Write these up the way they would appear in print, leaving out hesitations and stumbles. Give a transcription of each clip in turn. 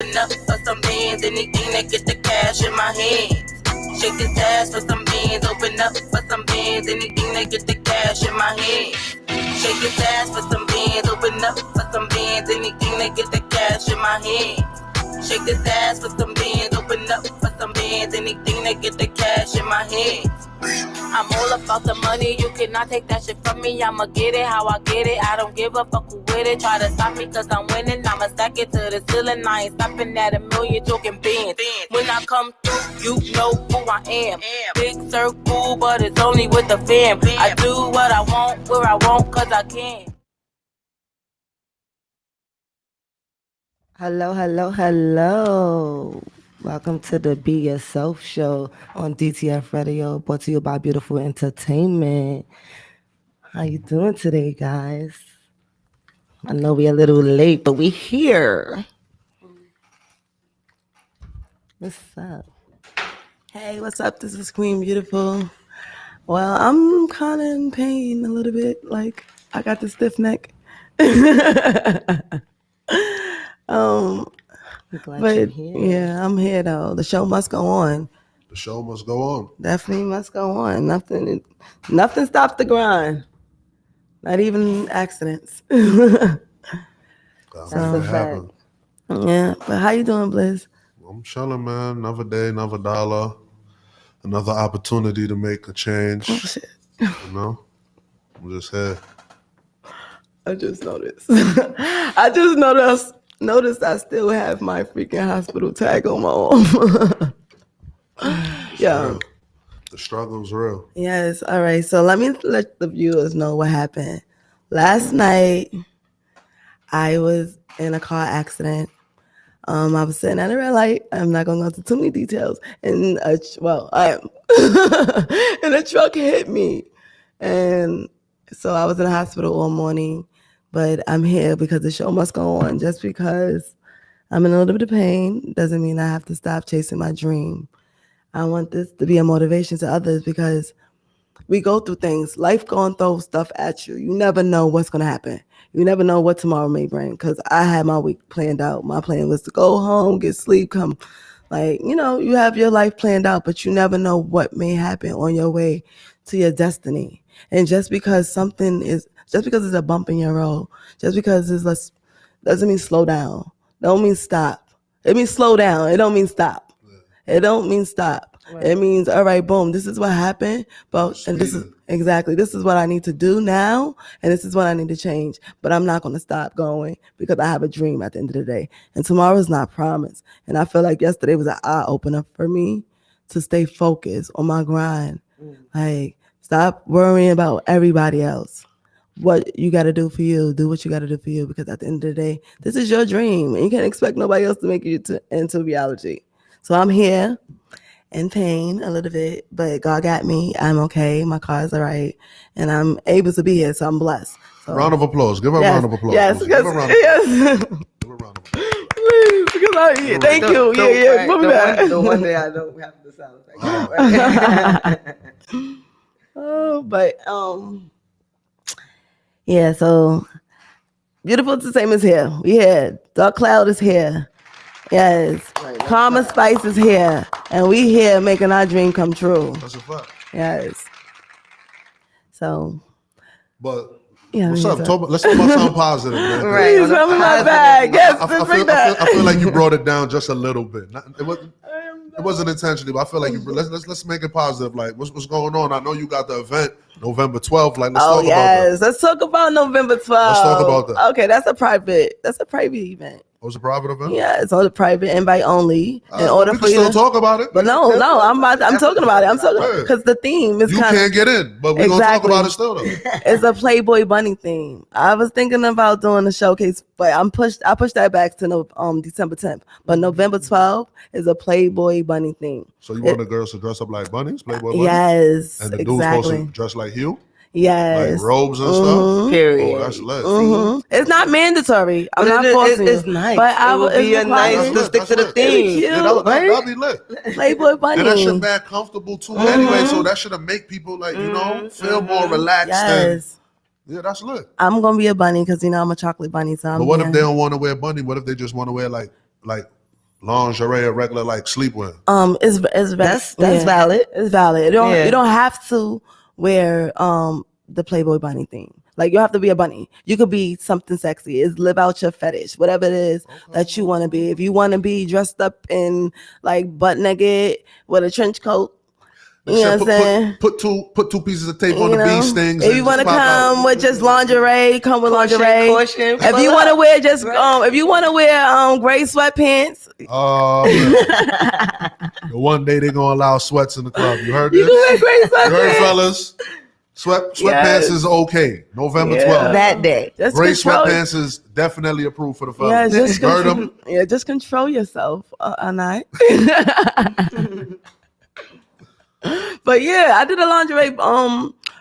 Enough for some bands, anything that get the cash in my hands. Shake his ass for some bands, open up for some bands, anything that get the cash in my hands. Shake his ass for some bands, open up for some bands, anything that get the cash in my hands. Shake his ass for some bands, open up for some bands, anything that get the cash in my hands. I'm all about the money, you cannot take that shit from me. I'ma get it how I get it, I don't give a fuck who with it. Try to stop me cause I'm winning, I'ma stack it to the ceiling. I ain't stopping at a million, talking bands. When I come through, you know who I am. Big circle, but it's only with the fam. I do what I want, where I want, cause I can. Hello. Welcome to the Be Yourself show on DTF Radio, brought to you by Beautiful Entertainment. How you doing today, guys? I know we're a little late, but we here. What's up? Hey, what's up? This is Queen Beautiful. Well, I'm kind of in pain a little bit. Like, I got the stiff neck. But yeah, I'm here though. The show must go on. The show must go on. Definitely must go on. Nothing stops the grind. Not even accidents. That's a fact. Yeah, but how you doing, Bliss? I'm chilling, man. Another day, another dollar, another opportunity to make a change. Oh, shit. You know, I'm just here. I just noticed. Noticed I still have my freaking hospital tag on my arm. Yeah. Real. The struggle's real. Yes. All right. So let me let the viewers know what happened. Last night, I was in a car accident. I was sitting at a red light. I'm not going to go into too many details. And I am. And a truck hit me. And so I was in the hospital all morning. But I'm here because the show must go on. Just because I'm in a little bit of pain doesn't mean I have to stop chasing my dream. I want this to be a motivation to others because we go through things. Life going to throw stuff at you. You never know what's going to happen. You never know what tomorrow may bring. Because I had my week planned out. My plan was to go home, get sleep, come. Like, you have your life planned out, but you never know what may happen on your way to your destiny. And just because it's a bump in your road, just because it's less, doesn't mean slow down. Don't mean stop. It means slow down. It don't mean stop. It don't mean stop. Right. It means, all right, boom, this is what happened. And this is what I need to do now. And this is what I need to change. But I'm not going to stop going because I have a dream at the end of the day. And tomorrow's not promised. And I feel like yesterday was an eye opener for me to stay focused on my grind. Like, stop worrying about everybody else. What you got to do for you, do what you got to do for you. Because at the end of the day, this is your dream. And you can't expect nobody else to make it into reality. So I'm here in pain a little bit, but God got me. I'm okay. My car's all right. And I'm able to be here, so I'm blessed. So, round of applause. Give her a round of applause. Yes, give her a round of applause. Give her a round of applause. Please, because thank you. Yeah. The one day I don't have the sound effect. Yeah, so Beautiful Entertainment is here. We here. Dark Cloud is here. Yes. Right, Karma Spice is here. And we here making our dream come true. That's a fact. Yes. So. But what's up? Let's talk about something positive, man. Right. Please, rub my bag. Yes, I feel like you brought it down just a little bit. It wasn't intentionally, but I feel like let's make it positive. Like, what's going on? I know you got the event November 12th. Like, let's talk about that. Let's talk about November 12th. Let's talk about that. Okay, that's a private event. Oh, it's a private event? Yeah, it's on the private, invite only. We can still talk about it. But no, I'm talking about it. I'm talking because the theme is you can't get in, but we're gonna talk about it still though. It's a Playboy Bunny theme. I was thinking about doing a showcase, but I pushed that back to December 10th. But November 12th is a Playboy Bunny theme. So you want the girls to dress up like bunnies, Playboy bunnies? Yes, and the dude's supposed to dress like Hugh? Yes. Like robes and stuff? Period. Oh, that's lit. It's not mandatory. I'm not forcing It's nice. But it would be nice to stick to the theme. That'll be lit. Playboy Bunny. And that shit mad comfortable too anyway, so that should make people like, feel more relaxed. Yes. Yeah, that's lit. I'm going to be a bunny because, I'm a chocolate bunny. So but what if they don't want to wear bunny? What if they just want to wear like lingerie or regular like sleepwear? It's That's yeah, valid. It's valid. Yeah. You don't have to wear the Playboy bunny thing. Like you have to be a bunny. You could be something sexy. It's live out your fetish, whatever it is that you want to be. If you want to be dressed up in like butt naked with a trench coat, you know what I'm saying? Put two pieces of tape on You the bee know? stings. If you want to come with just lingerie, come with lingerie. Caution, If you want to wear just if you want to wear gray sweatpants, one day they're gonna allow sweats in the club. You heard you this? can wear gray You heard, sweatpants. fellas? Sweatpants Yes. is okay. November Yeah. 12th. that day. Just Gray control- sweatpants is definitely approved for the Yeah, fellas. just Heard control, 'em? just control yourself, Anai. But yeah, I did a lingerie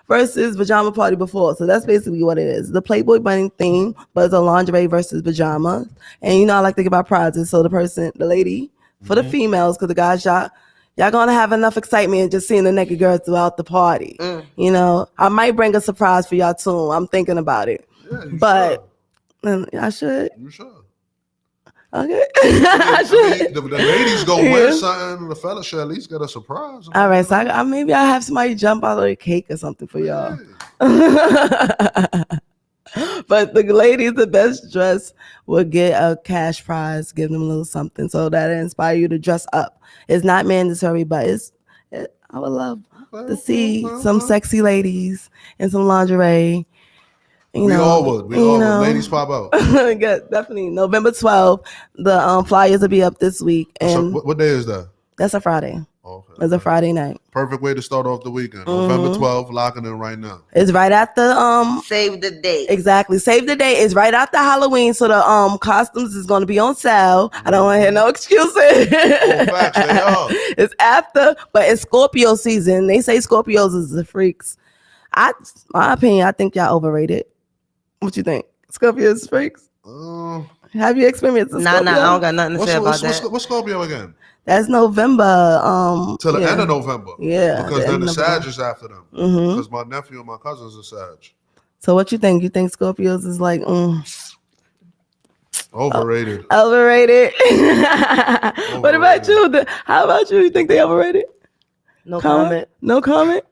versus pajama party before, so that's basically what it is. The Playboy bunny theme, but it's a lingerie versus pajamas. And you know, I like to give out prizes. So the lady, for the females, because the guys y'all gonna have enough excitement just seeing the naked girl throughout the party. You know, I might bring a surprise for y'all too. I'm thinking about it, Yeah, you but I should. should. You should. Okay, I I should. mean, the ladies go Yeah. win something. The fellas should at least get a surprise. All right, so maybe I'll have somebody jump out of a cake or something for y'all. But the ladies, the best dress, will get a cash prize, give them a little something so that it inspire you to dress up. It's not mandatory, but I would love to see some sexy ladies in some lingerie. We all would. Ladies pop out. Yeah, definitely. November 12th, the flyers will be up this week. So And what day is that? that's a Friday. Okay. It's a Friday night. Perfect way to start off the weekend. November 12th, locking in right now. It's right after Save the date. exactly. Save the date. It's right after Halloween, so the costumes is going to be on sale. I don't want to hear no excuses. Facts, they are. It's after, but it's Scorpio season. They say Scorpios is the freaks. My opinion, I think y'all overrated. What you think? Scorpios is freaks? Have you experienced a Nah, Scorpio? I don't got nothing to say about that. What's Scorpio again? That's November. Till the yeah. end of November. Yeah, Because the then end the of Sag November. is after them. Mhm. Because my nephew and my cousins are Sag. So what you think? You think Scorpios is like Overrated. overrated? What about you? How about you? You think they overrated? No comment. No comment?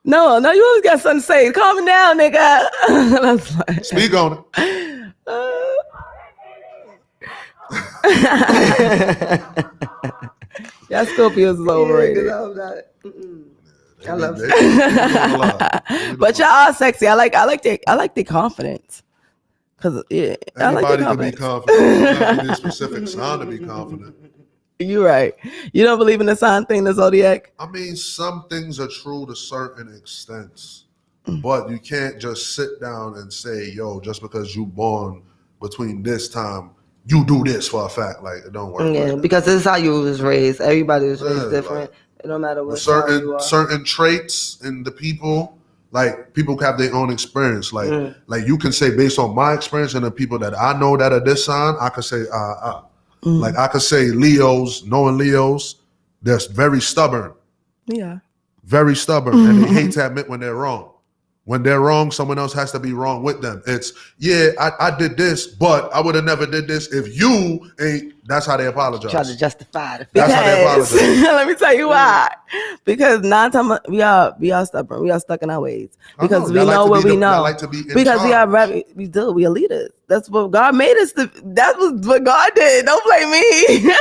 No, you always got something to say. Calm down, nigga. That's like, Speak on it. yeah, Scorpios is overrated. I love They doing a lot. But y'all are sexy. I like their confidence. Cause yeah, I like their Anybody can be confidence. confident. You don't have to be a specific sign to be confident. You're right. You don't believe in the sign thing, the zodiac? I mean, some things are true to certain extents, but you can't just sit down and say, "Yo, just because you born between this time, you do this for a fact." Like it don't work. Yeah, like because this is how you was raised. Everybody was raised Yeah, different. It don't matter that. what side you are. certain traits in the people, like people have their own experience. Like you can say based on my experience and the people that I know that are this sign, I could say Like I could say knowing Leos, they're very stubborn. Yeah. Very stubborn, and they hate to admit when they're wrong. When they're wrong, someone else has to be wrong with them. It's, I did this, but I would have never did this if you ain't. That's how they apologize. Try to justify the That's how they Because apologize. let me tell you why. Because 9 times we are stubborn. We are stuck in our ways. Because we Y'all like know to what be we the- y'all know. like to be in Because we are charge. we are leaders. That's what God made us to. That was what God did. Don't blame me.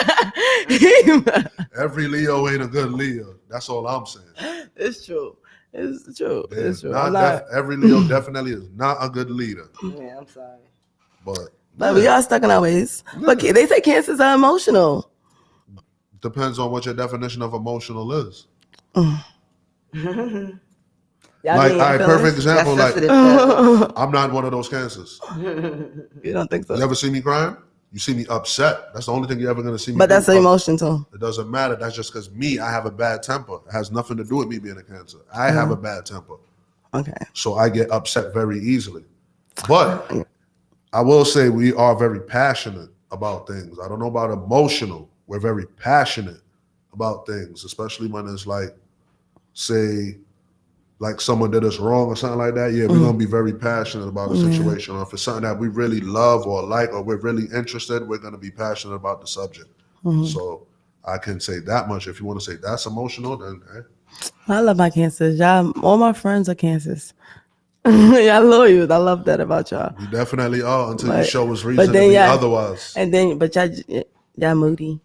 Every Leo ain't a good Leo. That's all I'm saying. It's true. It's true. They're It's true. not I'm not- every Leo definitely is not a good leader. Yeah, I'm sorry. but we are stuck in our ways. But they say cancers are emotional. Depends on what your definition of emotional is. Y'all Like, need all right, feelings? perfect example. That's Like, sensitive. I'm not one of those cancers. You don't think so? You ever see me crying? You see me upset. That's the only thing you're ever gonna see me. But do. that's an emotion too. It doesn't matter. That's just because I have a bad temper. It has nothing to do with me being a Cancer. I have a bad temper. Okay. So I get upset very easily. But I will say we are very passionate about things. I don't know about emotional. We're very passionate about things, especially when it's like, say, like someone did us wrong or something like that. Yeah, we're gonna be very passionate about a situation. Or if it's something that we really love or like or we're really interested, we're gonna be passionate about the subject. So I can say that much. If you want to say that's emotional, then I love my cancers. Y'all, all my friends are cancers. Y'all loyal. I love that about y'all. you definitely are until you But- show us but reason to then be y'all- otherwise. And then, but y'all moody.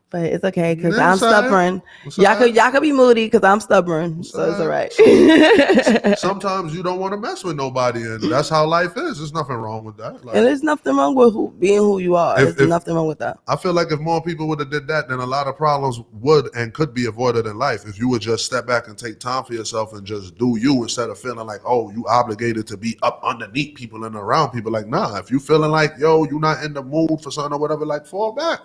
But it's okay because Yeah, I'm it's all right. stubborn. It's Y'all all right. could be moody because I'm stubborn. So it's all all right. right. Sometimes you don't want to mess with nobody, and that's how life is. There's nothing wrong with that. Like, And there's nothing wrong with being who you are. If- There's nothing wrong with that. I feel like if more people would have did that, then a lot of problems would and could be avoided in life. If you would just step back and take time for yourself and just do you instead of feeling like, oh, you obligated to be up underneath people and around people. Like, nah, if you feeling like, yo, you're not in the mood for something or whatever, like fall back.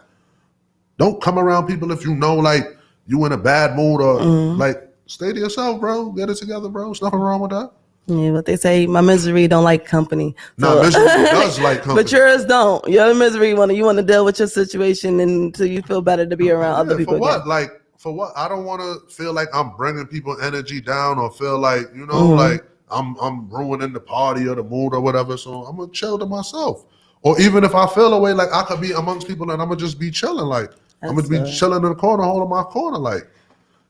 Don't come around people if you know like you in a bad mood or like stay to yourself, bro. Get it together, bro. There's nothing wrong with that. Yeah, but they say my misery don't like company. Nah, misery does like company. But yours don't. Your misery you want to deal with your situation until you feel better to be around other people For what? again. Like, for what? I don't want to feel like I'm bringing people energy down or feel like, you know, like I'm ruining the party or the mood or whatever. So I'm going to chill to myself. Or even if I feel a way, like I could be amongst people and I'm going to just be chilling. Like, I'm going to be chilling in the corner, holding my corner. Like,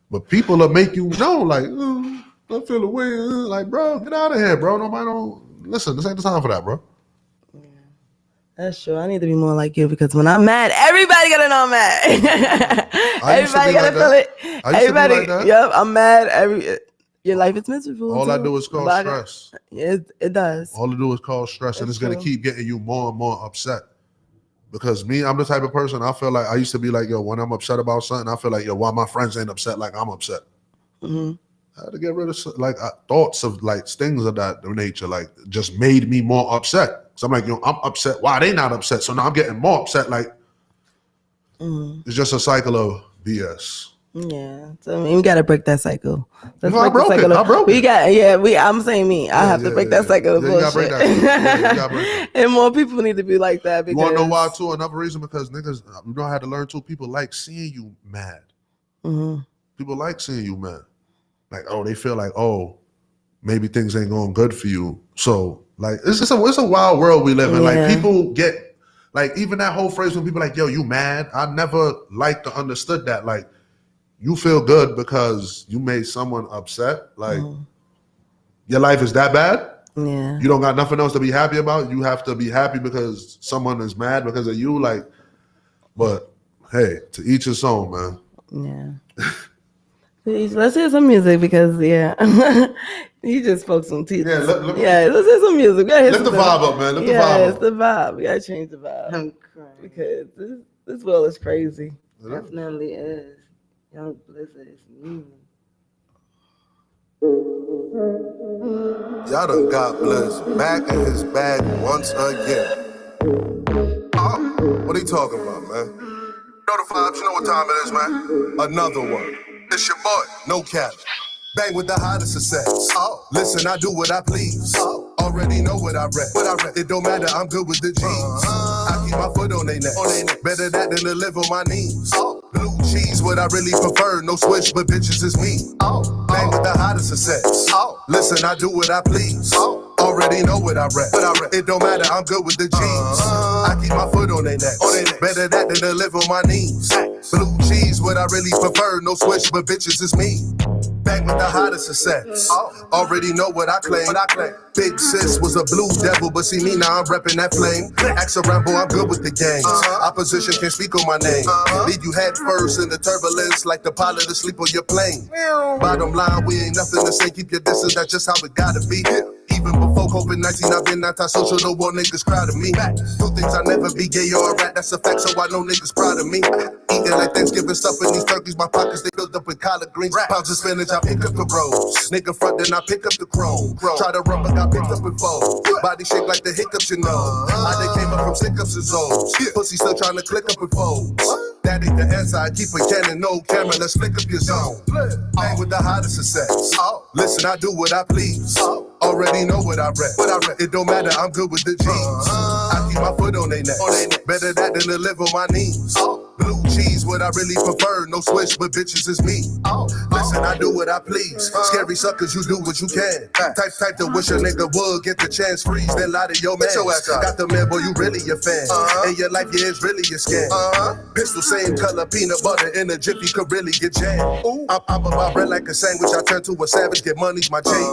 but people will make you know, like, I feel a way. Like, bro, get out of here, bro. Nobody don't listen. This ain't the time for that, bro. That's true. I need to be more like you because when I'm mad, everybody gotta know I'm mad. I used to be Everybody gotta like feel that. it. I used to be Everybody, like that. yep, I'm mad. Your life is miserable. All I too. do is cause But I got- stress. It does. All to do is cause stress, and That's it's gonna true. keep getting you more and more upset. Because me, I'm the type of person, I feel like I used to be like, yo, when I'm upset about something, I feel like, yo, why my friends ain't upset like I'm upset? hmm I had to get rid of like thoughts of like things of that nature, like just made me more upset. So I'm like, yo, I'm upset. Why they not upset? So now I'm getting more upset. Like it's just a cycle of BS. Yeah. So I mean, we gotta break that cycle. Let's No, I break the broke it. cycle. I broke we it. got I'm saying me. I have to break that cycle of Yeah, you gotta break bullshit. that. Yeah, you gotta break that. And more people need to be like that You because wanna know why too? Another reason, because niggas, you know, I had to learn too. People like seeing you mad. Mhm. People like seeing you mad. Like, oh, they feel like, oh, maybe things ain't going good for you. So, like, it's a wild world we live in. Yeah. Like, people get, like, even that whole phrase when people like, yo, you mad? I never liked or understood that. Like, you feel good because you made someone upset. Like, your life is that bad? Yeah. You don't got nothing else to be happy about? You have to be happy because someone is mad because of you? Like, but hey, to each his own, man. Yeah. Let's hear some music because he just spoke some teeth. Yeah, let- Let's hear some music. Lift the vibe up, man. Lift the vibe it's up. the vibe. We gotta change the vibe I'm crying. because this world is crazy. Definitely is. Young Blizzard is mean. Y'all done got Blizz back in his bag once again. What are you talking about, man? Know the vibes, you know what time it is, man. Another one. It's your boy, no cap. Bang with the hottest of sex. Listen, I do what I please. Already know what I read. It don't matter, I'm good with the G's. I keep my foot on they neck. Better that than to live on my knees. Blue cheese, what I really prefer. No switch, but bitches is me. Bang with the hottest of sex. Listen, I do what I please. Already know what I read. It don't matter, I'm good with the G's. I keep my foot on they neck. Better that than to live on my knees. Blue cheese, what I really prefer. No switch, but bitches is me. Bang with the hottest of sex. Already know what I claim. Big sis was a blue devil, but see me now, I'm repping that flame. Axe around, boy, I'm good with the gangs. Opposition can't speak on my name. Leave you head first in the turbulence, like the pilot asleep on your plane. Bottom line, we ain't nothing to say. Keep your distance, that's just how it gotta be. Even before COVID-19, I've been antisocial, no more niggas proud of me. Do things I never be gay or a rat, that's a fact, so I know niggas proud of me. Eating like Thanksgiving stuff in these turkeys, my pockets, they filled up with collard greens. Pounds of spinach, I pick up the rolls. Nigga front, then I pick up the chrome. Try to run, but got picked up with foes. Body shake like the hiccups, you know. I they came up from hiccups and zones. Pussy still trying to click up with foes. That ain't the answer, I keep a cannon, no camera, let's flick up your zone. Bang with the hottest of sex. Listen, I do what I please. Already know what I read. It don't matter, I'm good with the G's. I keep my foot on they neck. Better that than to live on my knees. Blue cheese, what what I really prefer. No switch, but bitches is me. Listen, I do what I please. Scary suckers, you do what you can. Type to wish a nigga would get the chance. Freeze, then lie to your man. Got the man, boy, you really a fan. And your life, yeah, it's really a scam. Pistol, same color, peanut butter in a jiffy could really get jammed. I'm about bread like a sandwich. I turn to a savage, get money's my chain.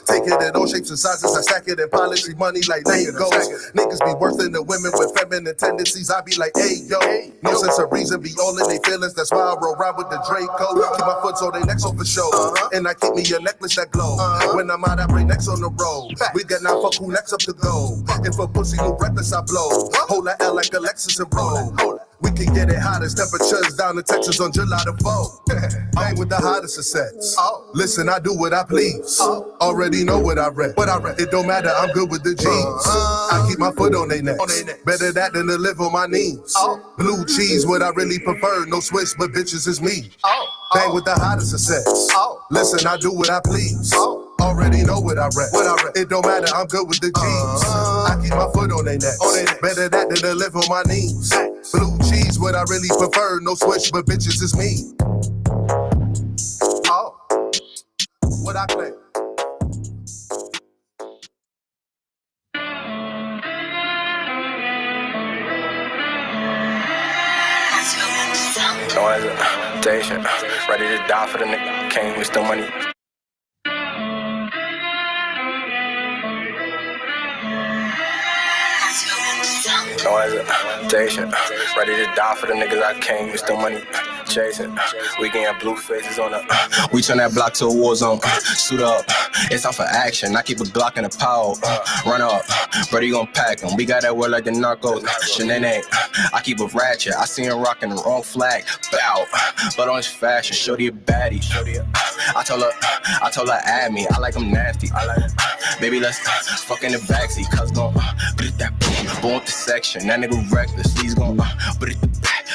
Take it in all shapes and sizes. I stack it and polish see money like Legos. Niggas be worth in the women with feminine tendencies. I be like, hey, yo. No sense of reason, be all in they feelings. That's why I roll around with the Draco. Keep my foot on their necks on for show. And I keep me a necklace that glow. When I'm out, I bring necks on the road. We got now fuck who next up to go. If a pussy who reckless, I blow. Hold that L like Alexis and Bro. We can get it hot as temperatures down in Texas on July the 4th. Bang with the hottest of sets. Listen, I do what I please. Already know what I read. It don't matter, I'm good with the G's. I keep my foot on they necks. Better that than to live on my knees. Blue cheese, what I really prefer. No switch, but bitches is me. Bang with the hottest of sets. Listen, I do what I please. Already know what I read. It don't matter, I'm good with the G's. I keep my foot on they necks. Better that than to live on my knees. Blue cheese, what I really prefer. No switch, but bitches is me. What I claim. No hesitation, ready to die for the nigga. Came with the money. No hesitation, ready to die for the niggas I came with the money chasing. We getting blue faces on the. We turn that block to a war zone. Suit up, it's time for action. I keep a Glock in a pile. Run up, brother, you gon' pack him. We got that word like the narcos. Shenane, I keep a ratchet. I see him rocking the wrong flag. Bow, but on his fashion. Shorty a baddie. I told her add me. I like him nasty. Baby, let's fuck in the backseat. Cuz gon' get that boom with the section. That nigga reckless. He's gon' put it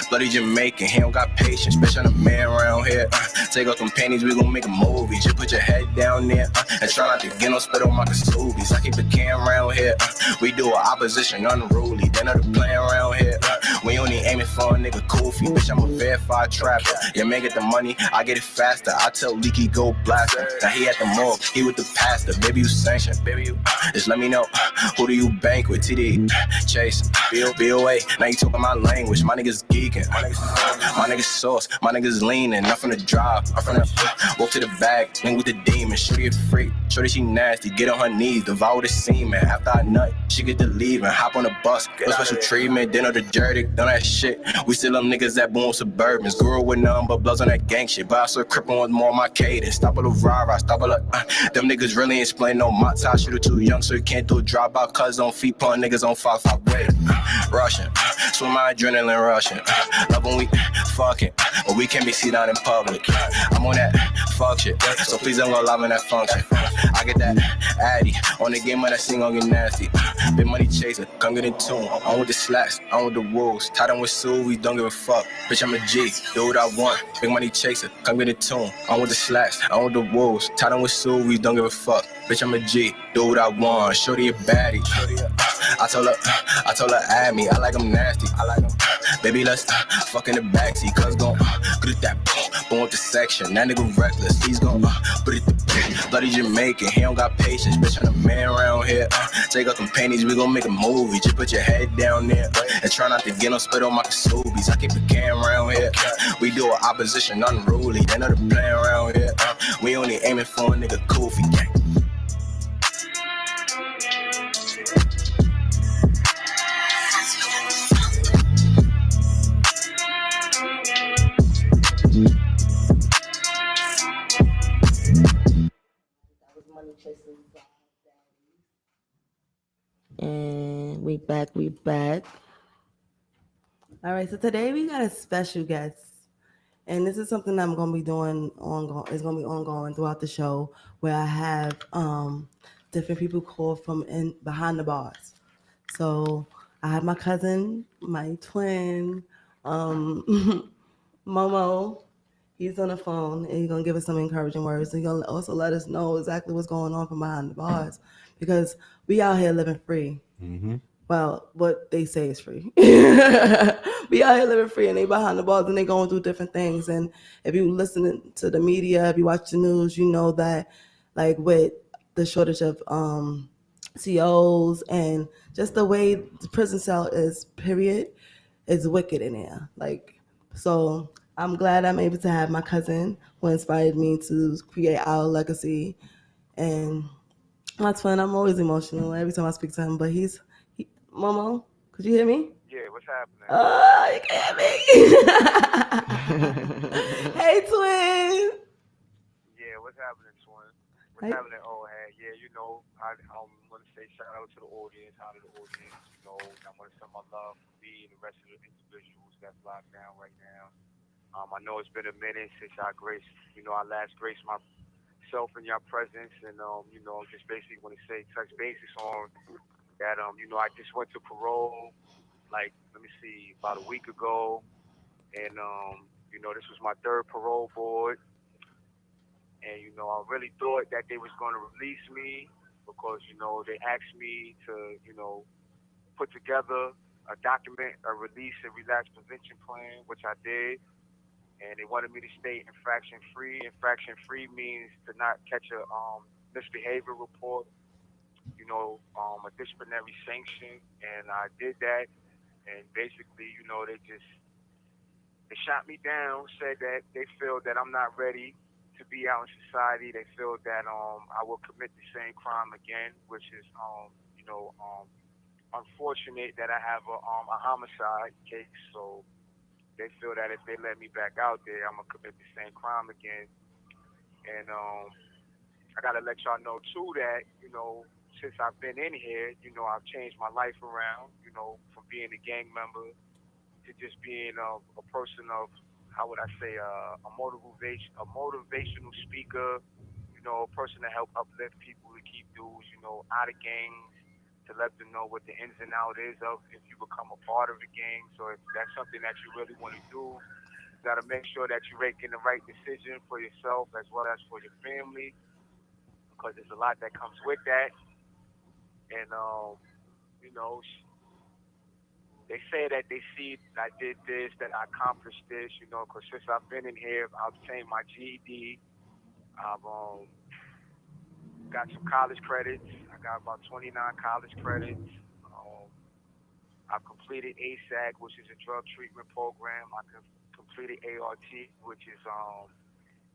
bloody Jamaican. He don't got patience. Bitch, I'm a man around here. Take off them panties, we gon' make a movie. Just put your head down there and try not to get no spit on my Kasubi's. I keep the can around here. We do an opposition unruly. They know the plan around here. We only aiming for a nigga Kofi. Bitch, I'm a verified trapper. Yeah, man, get the money, I get it faster. I tell Leaky go blaster. Now he at the mall, he with the pastor. Baby, you sanctioned. Baby, you just let me know. Who do you bank with? TD, Chase, BOA. Now you talking my language. My niggas geeking. My niggas sauce. My niggas leaning. Not from the drive. I'm from the walk to the back. Link with the demon. Shorty a freak. Shorty she nasty. Get on her knees. Devour the semen. After I nut, she get to leave and hop on the bus. No special treatment. Dinner the dirty. Done that shit. We still them niggas that boom Suburbans. Grew up with nothing but bloods on that gang shit. But I saw crippin' with more of my cadence. Stop all the rah-rah. Stop all the them niggas really ain't explain no Mata. Shooter too young so you can't do a drop out. Cuz on feet pulling niggas on 5-5 way. Russian. Swim my adrenaline rushing. Love when we fucking. But we can't be seen out in public. I'm on that fuck shit. So please don't go live in that function. I get that addy. On the game when I sing, I'll get nasty. Big money chaser. Come get in tune. I'm with the slacks. I'm with the wolves. Tied on with Sue. We don't give a fuck. Bitch, I'm a G. Do what I want. Big money chaser. Come get in tune. I'm with the slacks. I'm with the wolves. Tied on with Sue. We don't give a fuck. Bitch, I'm a G. Do what I want. Shorty a baddie. I told her add me. I like him nasty. I like him. Baby, let's fuck in the backseat. Cuz gon' get that boom with the section. That nigga reckless. He's gon' put it the bloody Jamaican. He don't got patience. Bitch, I'm a man around here. Take off them panties. We gon' make a movie. Just put your head down there and try not to get no spit on my Kasubi's. I keep the can around here. We do an opposition unruly. They know the plan around here. We only aiming for a nigga Kofi gang. And we back. All right, so today we got a special guest. And this is something I'm going to be doing it's going to be ongoing throughout the show, where I have different people call from behind the bars. So I have my cousin, my twin, Momo. He's on the phone, and he's going to give us some encouraging words. He's going to also let us know exactly what's going on from behind the bars, because we out here living free. Mm-hmm. Well, what they say is free. We out here living free, and they behind the bars, and they going through different things. And if you listen to the media, if you watch the news, you know that, like, with the shortage of COs and just the way the prison cell is, period, is wicked in there. Like, so I'm glad I'm able to have my cousin who inspired me to create our legacy, and that's fun. I'm always emotional every time I speak to him, but Momo, could you hear me? Yeah, what's happening? Oh, you can hear me. Hey, twin. Yeah, what's happening, Swin? What's Hey. happening, old head? Yeah, you know, I want to say shout out to the audience, out of the audience. You know, I want to send my love for me and the rest of the individuals that's locked down right now. I know it's been a minute since I last graced myself in your presence, and just basically want to say touch basis on that. I just went to parole, like, let me see, about a week ago, and this was my third parole board. And, I really thought that they was going to release me because, they asked me to, put together a document, a release and relapse prevention plan, which I did. And they wanted me to stay infraction free. Infraction free means to not catch a misbehavior report, a disciplinary sanction. And I did that. And basically, they shot me down, said that they feel that I'm not ready to be out in society. They feel that I will commit the same crime again, which is unfortunate that I have a homicide case. So they feel that if they let me back out there, I'm gonna commit the same crime again. And I gotta let y'all know too that since I've been in here, I've changed my life around. From being a gang member to just being a person of, how would I say, a motivational speaker, a person to help uplift people to keep dudes, out of gangs, to let them know what the ins and outs is of if you become a part of a gang. So if that's something that you really want to do, you got to make sure that you're making the right decision for yourself as well as for your family, because there's a lot that comes with that. And, they say that they see I did this, that I accomplished this, because since I've been in here, I've obtained my GED. I've got some college credits. I got about 29 college credits. I've completed ASAC, which is a drug treatment program. I completed ART, which is,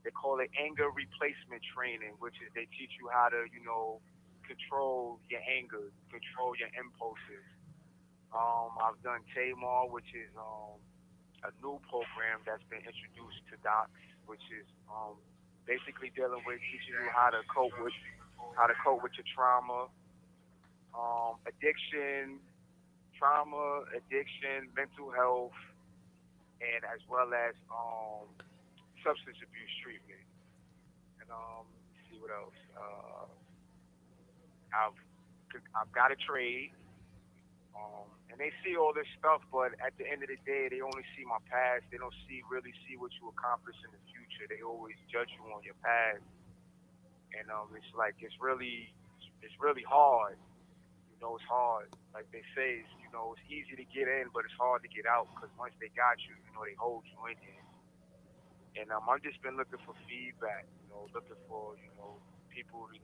they call it anger replacement training, which is they teach you how to, control your anger, control your impulses. I've done TAMAR, which is a new program that's been introduced to docs, which is basically dealing with teaching you how to cope with your trauma, addiction, mental health, and as well as substance abuse treatment. And let's see what else. I've got a trade. And they see all this stuff, but at the end of the day, they only see my past. They don't really see what you accomplish in the future. They always judge you on your past, and it's like it's really hard. It's hard. Like they say, it's easy to get in, but it's hard to get out because once they got you, they hold you in there. And I've just been looking for feedback. Looking for people to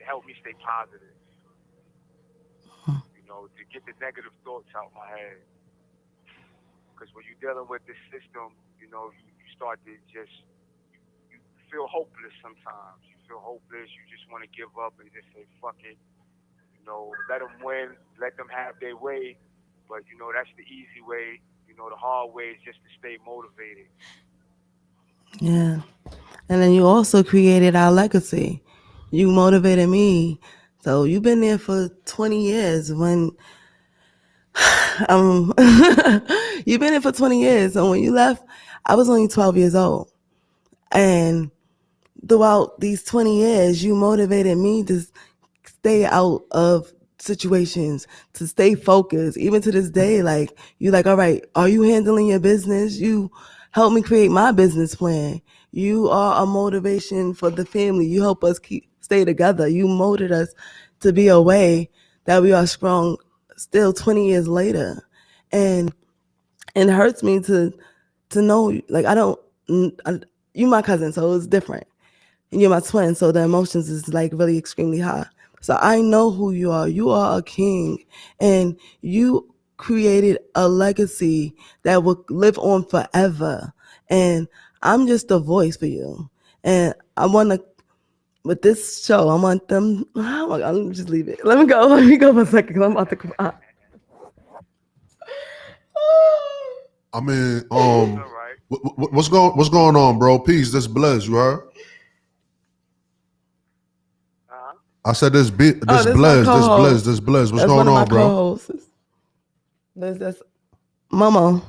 help me stay positive. To get the negative thoughts out my head. Because when you're dealing with this system, you start to you feel hopeless sometimes. You feel hopeless. You just want to give up and just say, fuck it. Let them win. Let them have their way. But, that's the easy way. The hard way is just to stay motivated. Yeah. And then you also created our legacy. You motivated me. So you've been there for 20 years when you've been there for 20 years. So when you left, I was only 12 years old. And throughout these 20 years, you motivated me to stay out of situations, to stay focused. Even to this day, like, you like, all right, are you handling your business? You helped me create my business plan. You are a motivation for the family. You help us stay together. You molded us to be a way that we are strong still 20 years later. And it hurts me to know, like, you my cousin, so it's different. And you're my twin, so the emotions is like really extremely high. So I know who you are. You are a king, and you created a legacy that will live on forever. And I'm just a voice for you. And I want to, with this show, I want them. Oh my God, let me just leave it. Let me go. Let me go for a second because I'm about to cry. I mean, All right. what's going on, bro? Peace. This Blizz, you heard? I said this this my co-host. Blizz. What's That's going one of my on, bro? co-hosts. That's Momo.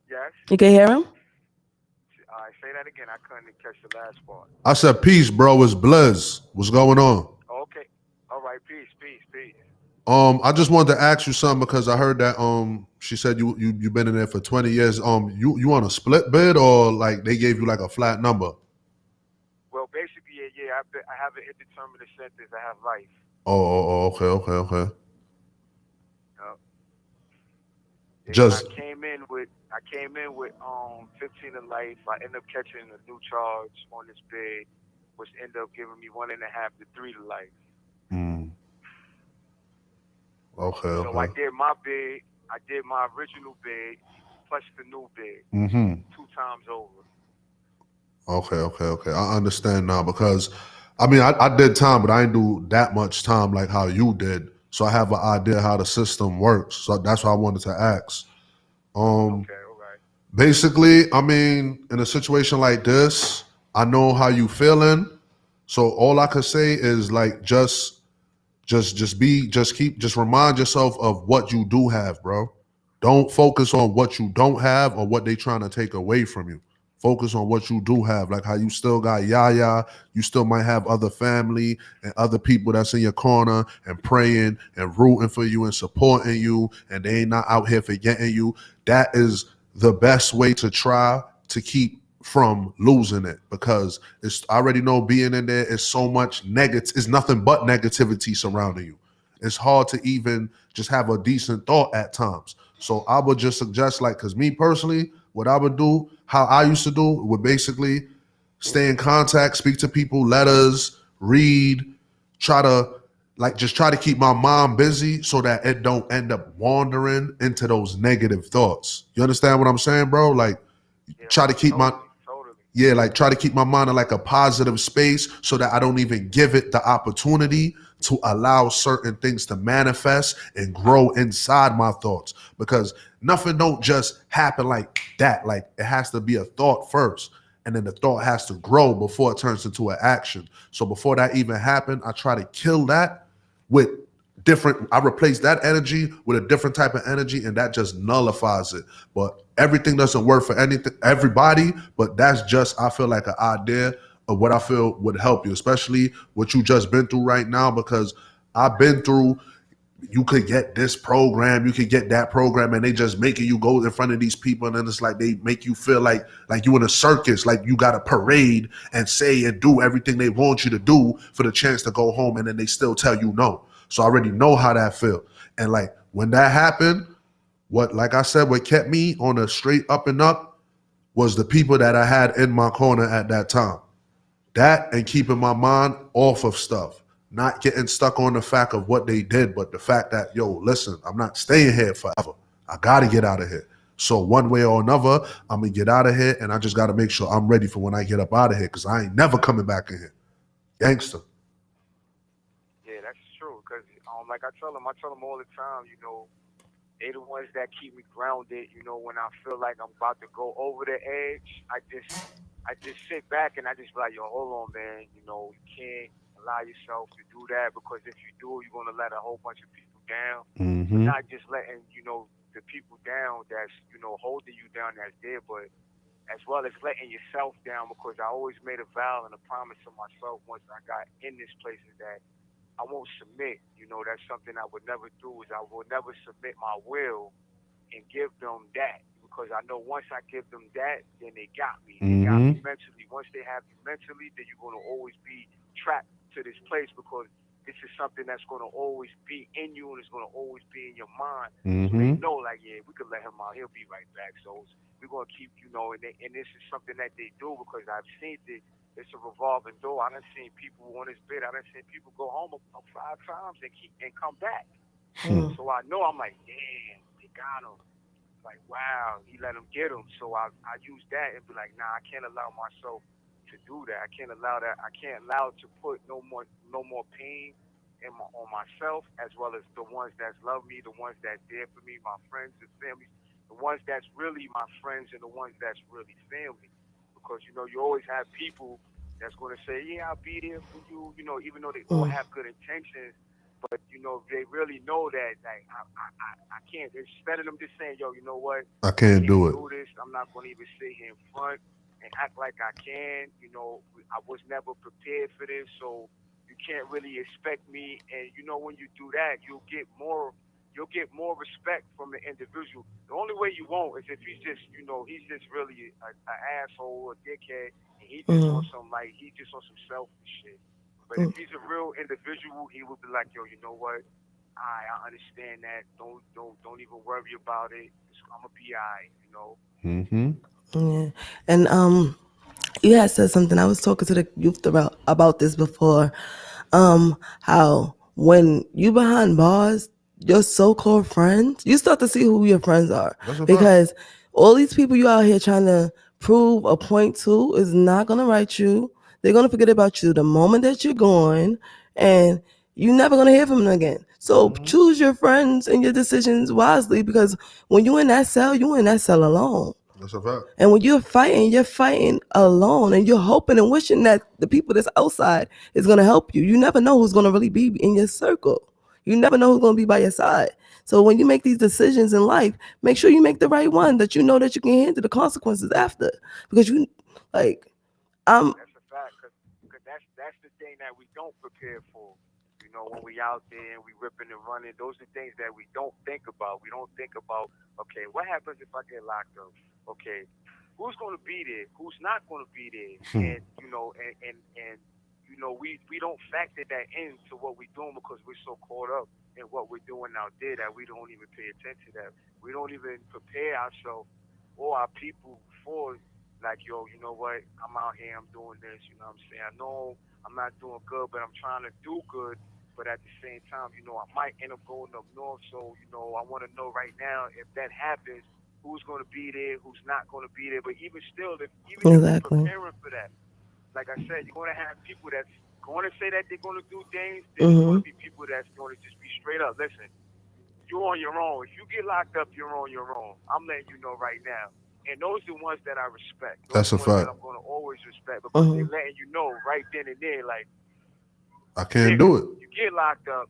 Yes. You can hear him? All right, say that again. I couldn't catch the last part. I said peace, bro. It's Blizz. What's going on? Okay. All right. Peace. I just wanted to ask you something because I heard that she said you've been in there for 20 years. You on a split bid or like they gave you like a flat number? Well, basically, yeah. I have an indeterminate sentence. I have life. Oh, okay. Yeah, Just I came in with 15 to life. I ended up catching a new charge on this bid, which ended up giving me 1.5 to 3 to life. Okay. So I did my bid. I did my original bid plus the new bid 2 times over. Okay. I understand now because, I mean, I did time, but I didn't do that much time like how you did. So I have an idea how the system works. So that's why I wanted to ask. Okay, all right. Basically, I mean, in a situation like this, I know how you feeling. So all I could say is like just remind yourself of what you do have, bro. Don't focus on what you don't have or what they trying to take away from you. Focus on what you do have, like how you still got Yaya, you still might have other family and other people that's in your corner and praying and rooting for you and supporting you, and they ain't not out here forgetting you. That is the best way to try to keep from losing it, because it's I already know being in there is so much negative. It's nothing but negativity surrounding you. It's hard to even just have a decent thought at times. So I would just suggest, like, because me personally, what I would do, how I used to do, would basically stay in contact, speak to people, letters, read, try to keep my mind busy so that it don't end up wandering into those negative thoughts. You understand what I'm saying, bro? Like, try to keep try to keep my mind in like a positive space so that I don't even give it the opportunity to allow certain things to manifest and grow inside my thoughts, because nothing don't just happen like that. Like, it has to be a thought first, and then the thought has to grow before it turns into an action. So before that even happened, I try to kill that with I replace that energy with a different type of energy, and that just nullifies it. But everything doesn't work for everybody, but that's just, I feel like, an idea of what I feel would help you, especially what you just been through right now, because I've been through, you could get this program, you could get that program, and they just making you go in front of these people, and then it's like they make you feel like you in a circus, like you got to parade and say and do everything they want you to do for the chance to go home, and then they still tell you no. So I already know how that feel. And like when that happened, like I said, what kept me on a straight up and up was the people that I had in my corner at that time. That and keeping my mind off of stuff, not getting stuck on the fact of what they did, but the fact that, yo, listen, I'm not staying here forever. I got to get out of here. So one way or another, I'm going to get out of here, and I just got to make sure I'm ready for when I get up out of here, because I ain't never coming back in here. Gangster. Yeah, that's true. Because like I tell them all the time, they the ones that keep me grounded. When I feel like I'm about to go over the edge, I just sit back and I just be like, yo, hold on, man. You can't allow yourself to do that, because if you do, you're gonna let a whole bunch of people down. Mm-hmm. Not just letting the people down that's holding you down, that's there, but as well as letting yourself down, because I always made a vow and a promise to myself once I got in this place is that I won't submit. That's something I would never do, is I will never submit my will and give them that, because I know once I give them that, then they got me. They got me mentally. Once they have you mentally, then you're going to always be trapped to this place, because this is something that's going to always be in you and it's going to always be in your mind. So they know, like, yeah, we could let him out. He'll be right back. So we're going to keep, you know, and this is something that they do because I've seen it. It's a revolving door. I done seen people on this bed. I done seen people go home 5 times and come back. So I know, I'm like, damn, they got him. Like, wow, he let him get him. So I use that and be like, nah, I can't allow myself to do that. I can't allow that. I can't allow to put no more pain on myself, as well as the ones that love me, the ones that's there for me, my friends and family, the ones that's really my friends and the ones that's really family. Because, you know, you always have people that's going to say, yeah, I'll be there for you, you know, even though they all have good intentions. But, you know, they really know that, like, I can't. Instead of them just saying, yo, you know what? I can't do it. This. I'm not going to even sit here in front and act like I can. You know, I was never prepared for this, so you can't really expect me. And, you know, when you do that, you'll get more respect from the individual. The only way you won't is if he's just, you know, he's just really an asshole or a dickhead, and he's just on some selfish shit. But if he's a real individual, he will be like, yo, you know what? I understand that. Don't even worry about it. I'm gonna be alright, you know. Yeah. And you had said something. I was talking to the youth about this before. How when you behind bars, your so-called friends, you start to see who your friends are. Because all these people you out here trying to prove a point to is not gonna write you. They're gonna forget about you the moment that you're gone, and you're never gonna hear from them again. So choose your friends and your decisions wisely, because when you're in that cell alone. That's a fact. And when you're fighting alone, and you're hoping and wishing that the people that's outside is going to help you. You never know who's going to really be in your circle. You never know who's going to be by your side. So when you make these decisions in life, make sure you make the right one that you know that you can handle the consequences after. Because That's a fact, because that's the thing that we don't prepare for. You know, when we out there and we ripping and running, those are things that we don't think about. We don't think about, okay, what happens if I get locked up? Okay, who's going to be there? Who's not going to be there? And, you know, and you know, we don't factor that into what we're doing because we're so caught up in what we're doing out there that we don't even pay attention to that. We don't even prepare ourselves or our people for, like, yo, you know what? I'm out here, I'm doing this, you know what I'm saying? I know I'm not doing good, but I'm trying to do good. But at the same time, you know, I might end up going up north. So, you know, I want to know right now if that happens, who's going to be there, who's not going to be there. But even still, if you're preparing for that, like I said, you're going to have people that's going to say that they're going to do things. There's going to be people that's going to just be straight up. Listen, you're on your own. If you get locked up, you're on your own. I'm letting you know right now. And those are the ones that I respect. That's a fact. That I'm going to always respect because they're letting you know right then and there, like, I can't do it. You get locked up,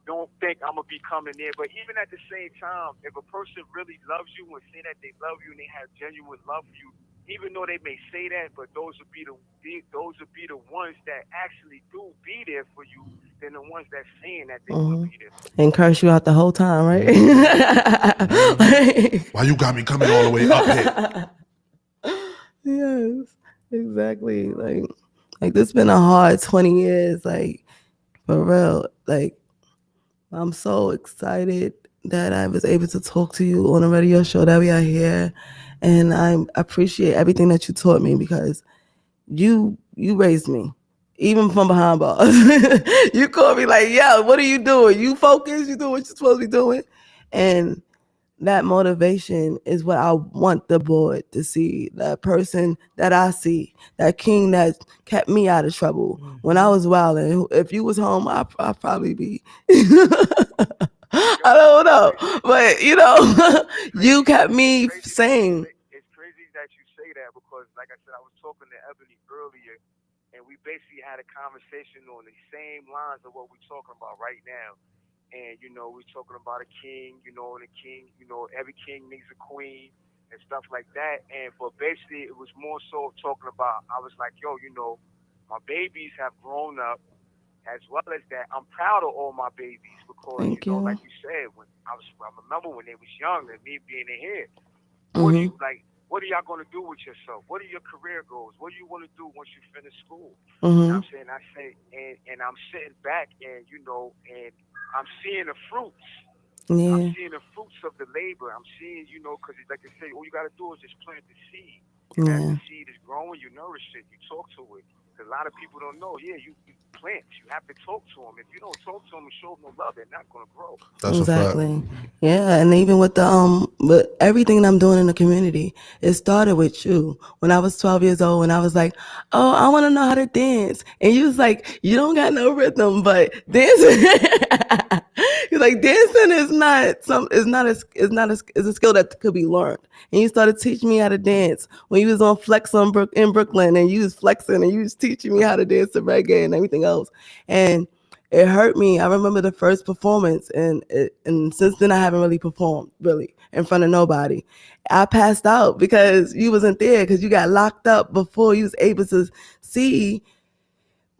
don't think I'm going to be coming there. But even at the same time, if a person really loves you and say that they love you and they have genuine love for you, even though they may say that, but those would be the ones that actually do be there for you than the ones that's saying that they will be there. And curse you out the whole time, right? Why you got me coming all the way up here? Yes, exactly. Like this been a hard 20 years, like, for real. Like, I'm so excited that I was able to talk to you on a radio show that we are here. And I appreciate everything that you taught me, because you raised me, even from behind bars. You called me like, yeah, what are you doing? You focus, you doing what you're supposed to be doing. And that motivation is what I want the board to see. That person that I see, that king that kept me out of trouble when I was wilding. If you was home, I'd probably be. I don't know, but you know, you kept me sane. It's crazy that you say that because, like I said, I was talking to Ebony earlier, and we basically had a conversation on the same lines of what we're talking about right now. And, you know, we're talking about a king, you know, and a king, you know, every king needs a queen and stuff like that. And but basically it was more so talking about, I was like, yo, you know, my babies have grown up, as well as that I'm proud of all my babies because, Thank you. Like you said, I remember when they was young and me being in here. what are y'all gonna do with yourself? What are your career goals? What do you want to do once you finish school? You know Mm-hmm. what I'm saying? I say, and I'm sitting back, and and I'm seeing the fruits. Yeah. I'm seeing the fruits of the labor. I'm seeing, because like they say, all you got to do is just plant the seed. And as Yeah. the seed is growing, you nourish it, you talk to it. Because a lot of people don't know. Yeah, you plant. You have to talk to them. If you don't talk to them and show them no love, they're not going to grow. That's a fact. Exactly. Yeah, and even with with everything that I'm doing in the community, it started with you. When I was 12 years old, when I was like, "Oh, I want to know how to dance," and you was like, "You don't got no rhythm, but dancing." You're like, dancing is not is a skill that could be learned. And you started teaching me how to dance when you was on Flex in Brooklyn, and you was flexing, and you was teaching me how to dance to reggae and everything else, and it hurt me. I remember the first performance, and since then I haven't really performed in front of nobody. I passed out because you wasn't there, because you got locked up before you was able to see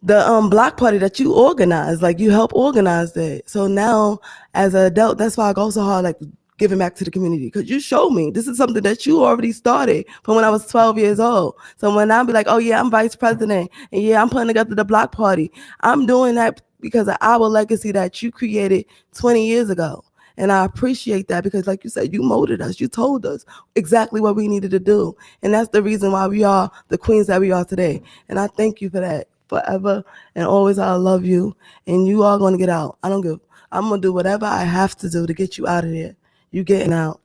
the block party that you organized. Like, you helped organize that. So now as an adult, that's why I go so hard, like giving back to the community, because you showed me this is something that you already started from when I was 12 years old. So when I be like, oh yeah, I'm vice president, and yeah, I'm putting together the block party, I'm doing that because of our legacy that you created 20 years ago. And I appreciate that, because like you said, you molded us. You told us exactly what we needed to do. And that's the reason why we are the queens that we are today. And I thank you for that forever and always. I love you. And you are going to get out. I'm going to do whatever I have to do to get you out of there. You getting out.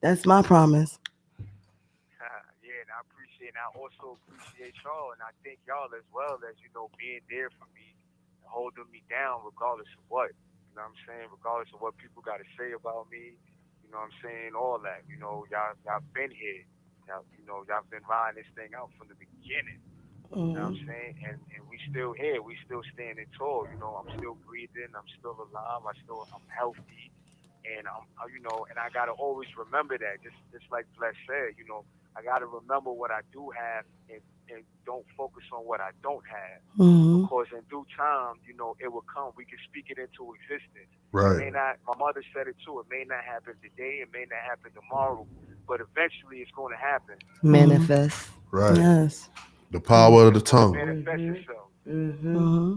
That's my promise. Yeah, and I appreciate, and I also appreciate y'all, and I thank y'all as well as, being there for me, and holding me down regardless of what. You know what I'm saying? Regardless of what people got to say about me, you know what I'm saying? All that. Y'all been here. Y'all been riding this thing out from the beginning. You know what I'm saying? And we still here. We still standing tall. I'm still breathing. I'm still alive. I'm healthy. And and I gotta always remember that. Just like Bless said, I gotta remember what I do have, and don't focus on what I don't have. Mm-hmm. Because in due time, it will come. We can speak it into existence. Right. It may not. My mother said it too. It may not happen today. It may not happen tomorrow. But eventually, it's going to happen. Manifest. Right. Yes. The power of the tongue. Manifest yourself. Mm-hmm.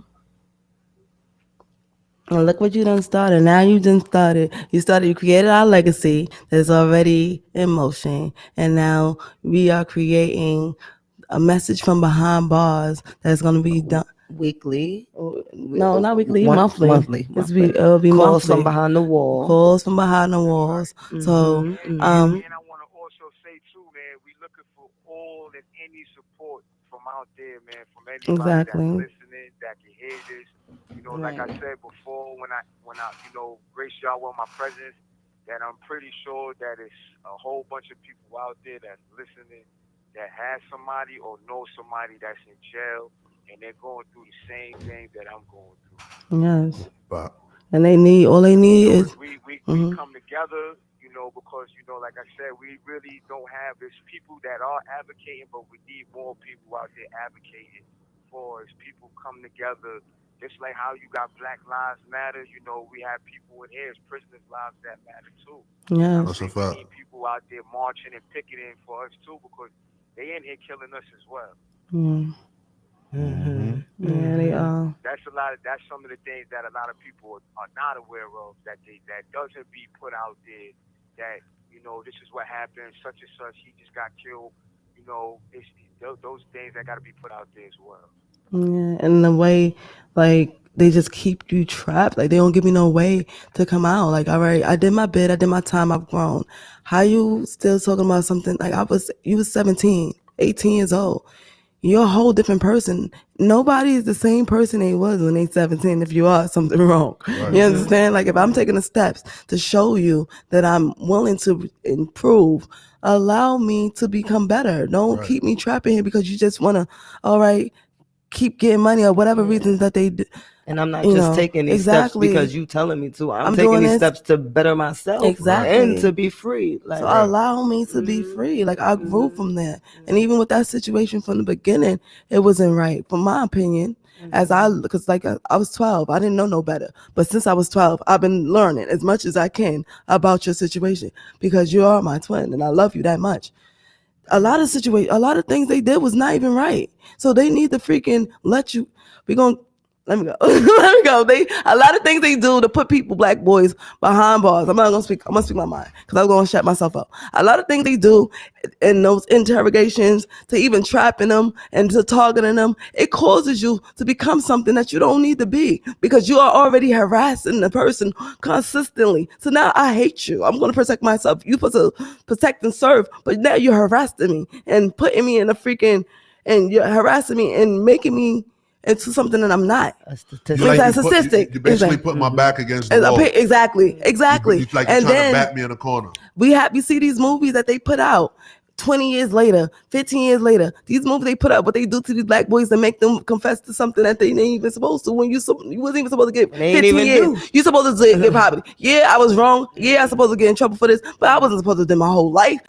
And look what you done started. Now you done started. You created our legacy that's already in motion. And now we are creating a message from behind bars that's going to be done. Weekly. No, not weekly, Monthly. monthly. It'll be Calls monthly. from behind the wall. Calls from behind the walls. So, And I want to also say too, man, we looking for all and any support from out there, man, from anybody Exactly. that's listening, that can hear this. Like I said before, when I grace y'all with my presence, that I'm pretty sure that it's a whole bunch of people out there that's listening, that has somebody or knows somebody that's in jail, and they're going through the same thing that I'm going through. Yes. But And all they need is. We Mhm. come together, because, like I said, we really don't have, there's people that are advocating, but we need more people out there advocating for us. People come together, just like how you got Black Lives Matter, we have people in here, it's prisoners' lives that matter too. Yes. That's a We fact. need people out there marching and picketing for us too, because they in here killing us as well. Mm. Yeah, they are. That's some of the things that a lot of people are not aware of, that doesn't be put out there, that this is what happened, such and such, he just got killed. It's those things that got to be put out there as well. Yeah, and the way, like, they just keep you trapped. Like, they don't give me no way to come out. Like, all right, I did my bit, I did my time, I've grown. How you still talking about something? Like, you was 17, 18 years old. You're a whole different person. Nobody is the same person they was when they 17 if you are something wrong. Right. You understand? Like, if I'm taking the steps to show you that I'm willing to improve, allow me to become better. Don't Right. keep me trapped in here because you just want to, all right, keep getting money or whatever reasons that they do. And I'm not just taking these steps because you telling me to. I'm taking these steps to better myself. Exactly. And to be free. Like, so allow me to be free. Like, I grew from that. And even with that situation from the beginning, it wasn't right, from my opinion. Because like I was 12, I didn't know no better. But since I was 12, I've been learning as much as I can about your situation, because you are my twin and I love you that much. a lot of things they did was not even right. So they need to freaking let you. We gonna let me go. Let me go. A lot of things they do to put people, black boys, behind bars. I'm not gonna speak. I'm gonna speak my mind because I'm gonna shut myself up. A lot of things they do in those interrogations to even trapping them and to targeting them, it causes you to become something that you don't need to be because you are already harassing the person consistently. So now I hate you. I'm gonna protect myself. You're supposed to protect and serve, but now you're harassing me and putting me in a freaking, and you're harassing me and making me into something that I'm not. A You statistic. like That's you, statistic. you basically Exactly. put my back against the wall. Exactly. You like you're And trying then to back me in the corner. we see these movies that they put out 20 years later, 15 years later. These movies they put out, what they do to these black boys and make them confess to something that they ain't even supposed to. When you wasn't even supposed to get And they ain't 15 even years. You supposed to get probably. Yeah, I was wrong. Yeah, I supposed to get in trouble for this, but I wasn't supposed to do my whole life.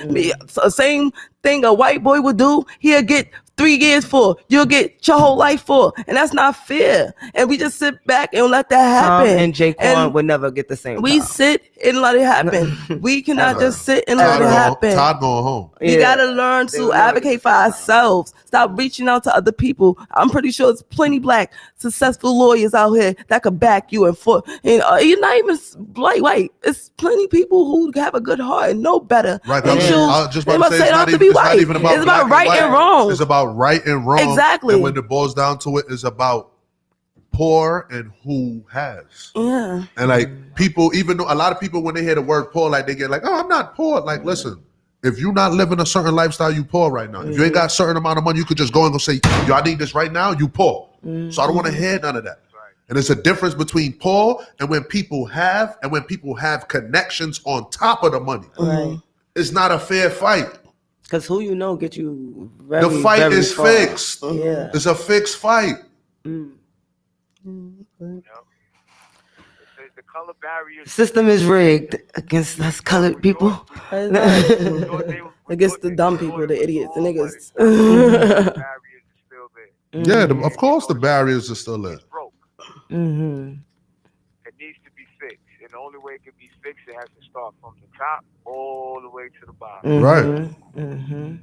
So same thing a white boy would do, he'll get 3 years for. You'll get your whole life for, and that's not fair. And we just sit back and let that Tom happen. and Jaquan would never get the same. We time. sit and let it happen. We cannot just sit and let it happen. Todd going home. We gotta learn They to would never advocate get for ourselves. Stop reaching out to other people. I'm pretty sure there's plenty black successful lawyers out here that could back you and for. And you're not even white. It's plenty people who have a good heart and know better. Right. Than you. I was just They about to must say say it's not not to be even white. about It's about black right and white. wrong. It's about right and wrong. Exactly. And when it boils down to it, it's about poor and who has. Yeah. And like people, even though a lot of people when they hear the word poor, like they get like, oh, I'm not poor. Like, listen, if you're not living a certain lifestyle, you poor right now. If you ain't got a certain amount of money, you could just go and go say, yo, I need this right now, you poor. So I don't want to hear none of that. And there's a difference between poor and when people have and when people have connections on top of the money. Right. It's not a fair fight. Because who you know get you very, The fight very is far. fixed. Yeah. It's a fixed fight. The color barriers. System is rigged against us colored people. Against the dumb people, the idiots, the niggas. Barriers is still there. Yeah, of course the barriers are still there. It's broke. Mm-hmm. It needs to be fixed. And the only way it can be fixed, it has to start from the top all the way to the bottom. Right. Mm-hmm.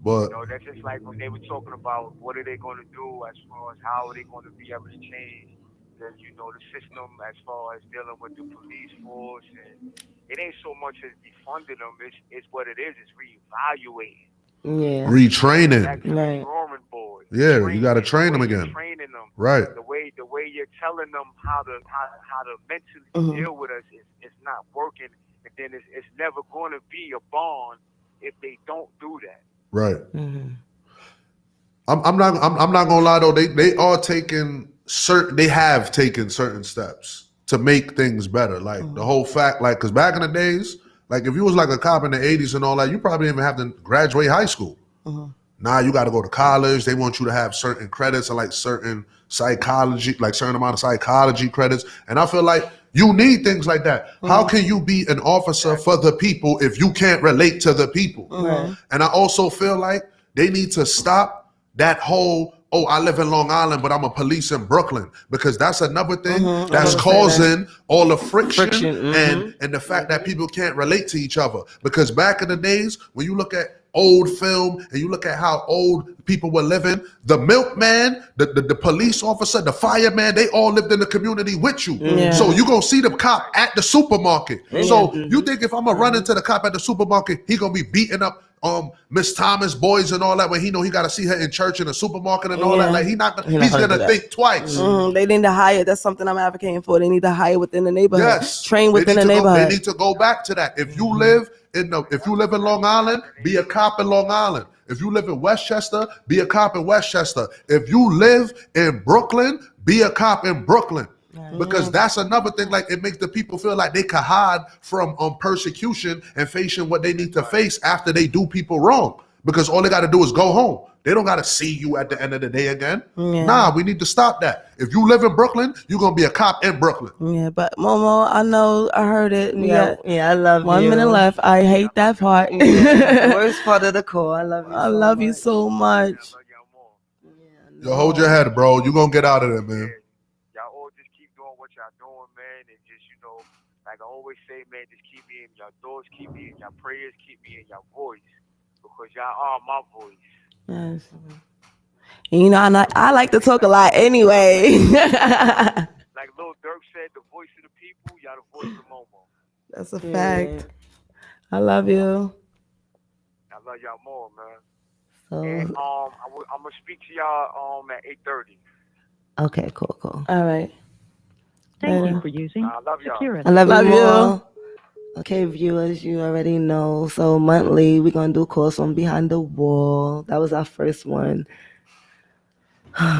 But You know, that's just like when they were talking about what are they going to do as far as how are they going to be able to change the, you know, the system as far as dealing with the police force. And it ain't so much as defunding them. It's what it is. It's reevaluating. Yeah. retraining. Back to the Right. drawing board. Yeah, you got to train them The way you're again. Training them. Right. The way you're telling them how to mentally deal with us is not working, and then it's never going to be a bond if they don't do that. Right. Mm-hmm. I'm not gonna lie though. They are taking certain. They have taken certain steps to make things better. Like the whole fact, like, because back in the days, like if you was like a cop in the 80s and all that, you probably didn't even have to graduate high school. Now you got to go to college. They want you to have certain credits and like certain psychology, like certain amount of psychology credits. And I feel like you need things like that. How can you be an officer for the people if you can't relate to the people? And I also feel like they need to stop that whole, oh, I live in Long Island, but I'm a police in Brooklyn, because that's another thing that's causing all the friction, and the fact that people can't relate to each other. Because back in the days, when you look at old film and you look at how old people were living, the milkman, the police officer, the fireman, they all lived in the community with you. So you're going to see the cop at the supermarket. So you think if I'm going to run into the cop at the supermarket, he going to be beating up Miss Thomas boys and all that when he know he got to see her in church in the supermarket and all that? Like he's going to think twice. They need to hire. That's something I'm advocating for. They need to hire within the neighborhood. Yes. Train within the They neighborhood. need to go back to that. If you live in Long Island, be a cop in Long Island. If you live in Westchester, be a cop in Westchester. If you live in Brooklyn, be a cop in Brooklyn. Because that's another thing, like it makes the people feel like they can hide from persecution and facing what they need to face after they do people wrong. Because all they got to do is go home. They don't got to see you at the end of the day again. Nah, we need to stop that. If you live in Brooklyn, you're going to be a cop in Brooklyn. Yeah, but Momo, I know, I heard it. Yeah, I love 1 you. minute left. I hate that part. Worst part of the call. I love you. I love you so much. I love y'all more. Yo, hold your head, bro. You're going to get out of there, man. Y'all all just keep doing what y'all doing, man, and just, you know, like I always say, man, just keep me in your thoughts, keep me in your prayers, keep me in your voice. because y'all are my voice. Yes. And you know, I like to talk a lot anyway. Like Lil Durk said, the voice of the people, y'all the voice of Momo. That's a fact. I love you. I love y'all more, man. So, And I'm gonna speak to y'all at 8:30. Okay, cool. all right. Thank Later. you for using I love y'all. Security. I love Love you you. more. Okay, viewers, you already know. So monthly, we're gonna do course on Behind the Wall. That was our first one.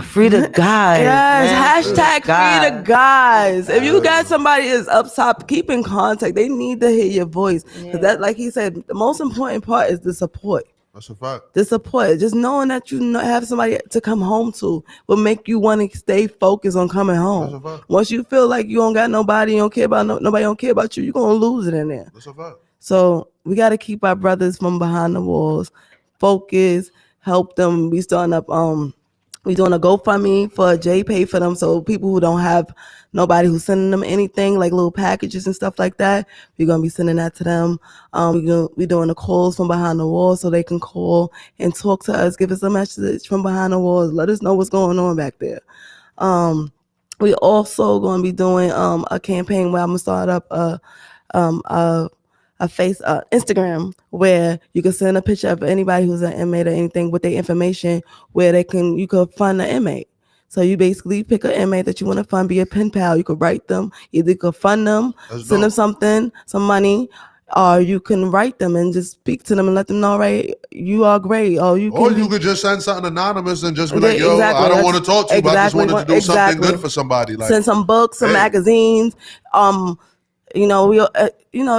Free the guys. Yes, man. hashtag free the guys. If you got somebody that's up top, keep in contact. They need to hear your voice. Because that, like he said, the most important part is the support. That's a fact. The support. Just knowing that you have somebody to come home to will make you want to stay focused on coming That's a home. fact. Once you feel like you don't got nobody, you don't care about nobody don't care about you, you're gonna lose it in there. That's a fact. So we got to keep our brothers from behind the walls, focus, help them. We starting up. We doing a GoFundMe for JPay for them. So people who don't have nobody who's sending them anything like little packages and stuff like that, we're gonna be sending that to them. We doing the calls from behind the walls so they can call and talk to us, give us a message from behind the walls, let us know what's going on back there. We also going to be doing a campaign where I'm gonna start up a Instagram where you can send a picture of anybody who's an inmate or anything with their information where you could fund the inmate. So you basically pick an inmate that you want to fund, be a pen pal. You could write them, either you could fund them, That's send them dope. something, some money, or you can write them and just speak to them and let them know, right, you are great. Or you could just send something anonymous and just be Yeah, like, yo, exactly. I don't want to talk to you, but I just Exactly. wanted to do something Exactly. good for somebody. Like, send some books, some hey. magazines,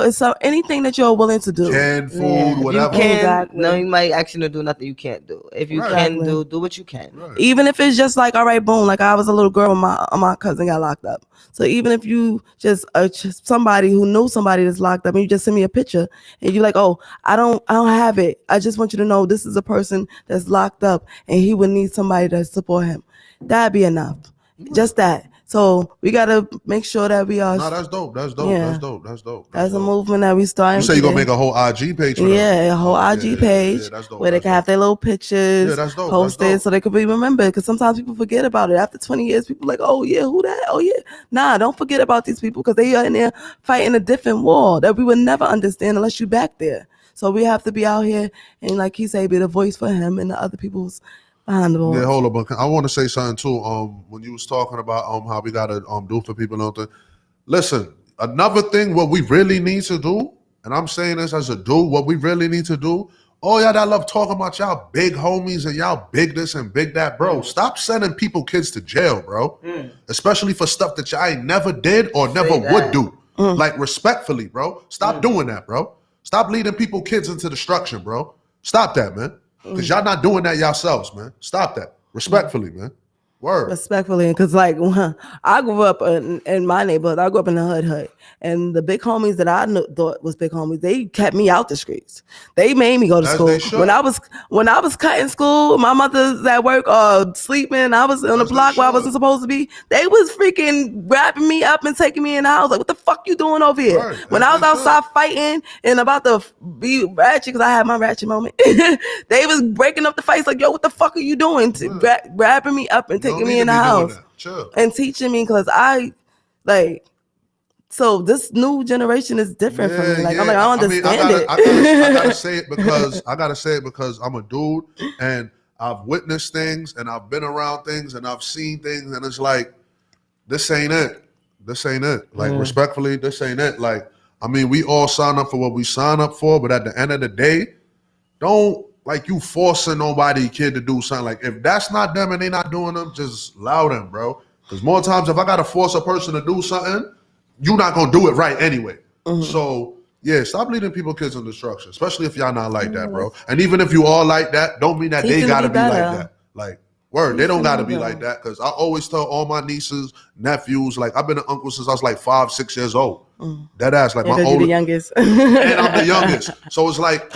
it's anything that you're willing to do. canned food, Yeah, whatever. You can. Exactly. No, you might ask you to do nothing you can't do. If you Right. can Exactly. do what you can. Right. Even if it's just like, all right, boom, like I was a little girl when my cousin got locked up. So even if you just somebody who knows somebody that's locked up and you just send me a picture and you're like, oh, I don't have it. I just want you to know this is a person that's locked up and he would need somebody to support him. That'd be enough. Just that. So we got to make sure that we are. No, that's dope. That's dope. Yeah. That's dope. That's dope. That's a dope. movement that we starting. You say you're going to today. make a whole IG page for them? Yeah, a whole Oh, IG page Yeah, that's dope. where they That's can have dope. their little pictures Yeah, that's dope. posted That's dope. so they could be remembered. Because sometimes people forget about it. After 20 years, people like, oh yeah, who that? Oh yeah. Nah, don't forget about these people because they are in there fighting a different war that we would never understand unless you back there. So we have to be out here and, like he said, be the voice for him and the other people's behind the walls. Yeah, hold up. But I want to say something too. When you was talking about how we gotta do for people and all that. Listen, another thing what we really need to do, and I'm saying this as a dude, what we really need to do. Oh yeah, that love talking about y'all big homies and y'all big this and big that, bro. Stop sending kids to jail, bro. Especially for stuff that y'all ain't never did or never would do. Like respectfully, bro. Stop doing that, bro. Stop leading kids into destruction, bro. Stop that, man. Because y'all not doing that yourselves, man. Stop that. Respectfully, man. Word. Respectfully, because like I grew up in my neighborhood, I grew up in the hood, and the big homies that I thought was big homies, they kept me out the streets. They made me go to As school. they should. When I was cutting school, my mother's at work or sleeping. I was on the As they block where I should. wasn't supposed to be. They was freaking wrapping me up and taking me in the house. Like, what the fuck you doing over here? Right. When As I was they outside fighting and about to be ratchet, because I had my ratchet moment, they was breaking up the fights. Like, yo, what the fuck are you doing? Wrapping me up and You don't taking me need in to the be doing house that. Chill. and teaching me, because so this new generation is different from me. Like, I'm like, I don't understand it. I gotta say it because I'm a dude and I've witnessed things and I've been around things and I've seen things and it's like, this ain't it. This ain't it. Like, respectfully, this ain't it. Like, I mean, we all sign up for what we sign up for, but at the end of the day, don't like you forcing nobody kid to do something. Like, if that's not them and they not doing them, just allow them, bro. Because more times if I gotta force a person to do something, you're not gonna do it right anyway. So yeah, stop leading kids in destruction, especially if y'all not like that, bro. And even if you all like that, don't mean that Teach they them to gotta be be like better. that. Like, word, they don't gotta be better. like that. Because I always tell all my nieces, nephews, like I've been an uncle since I was like 5, 6 years old. That ass, like my Because you're the older, youngest. and I'm the youngest. So it's like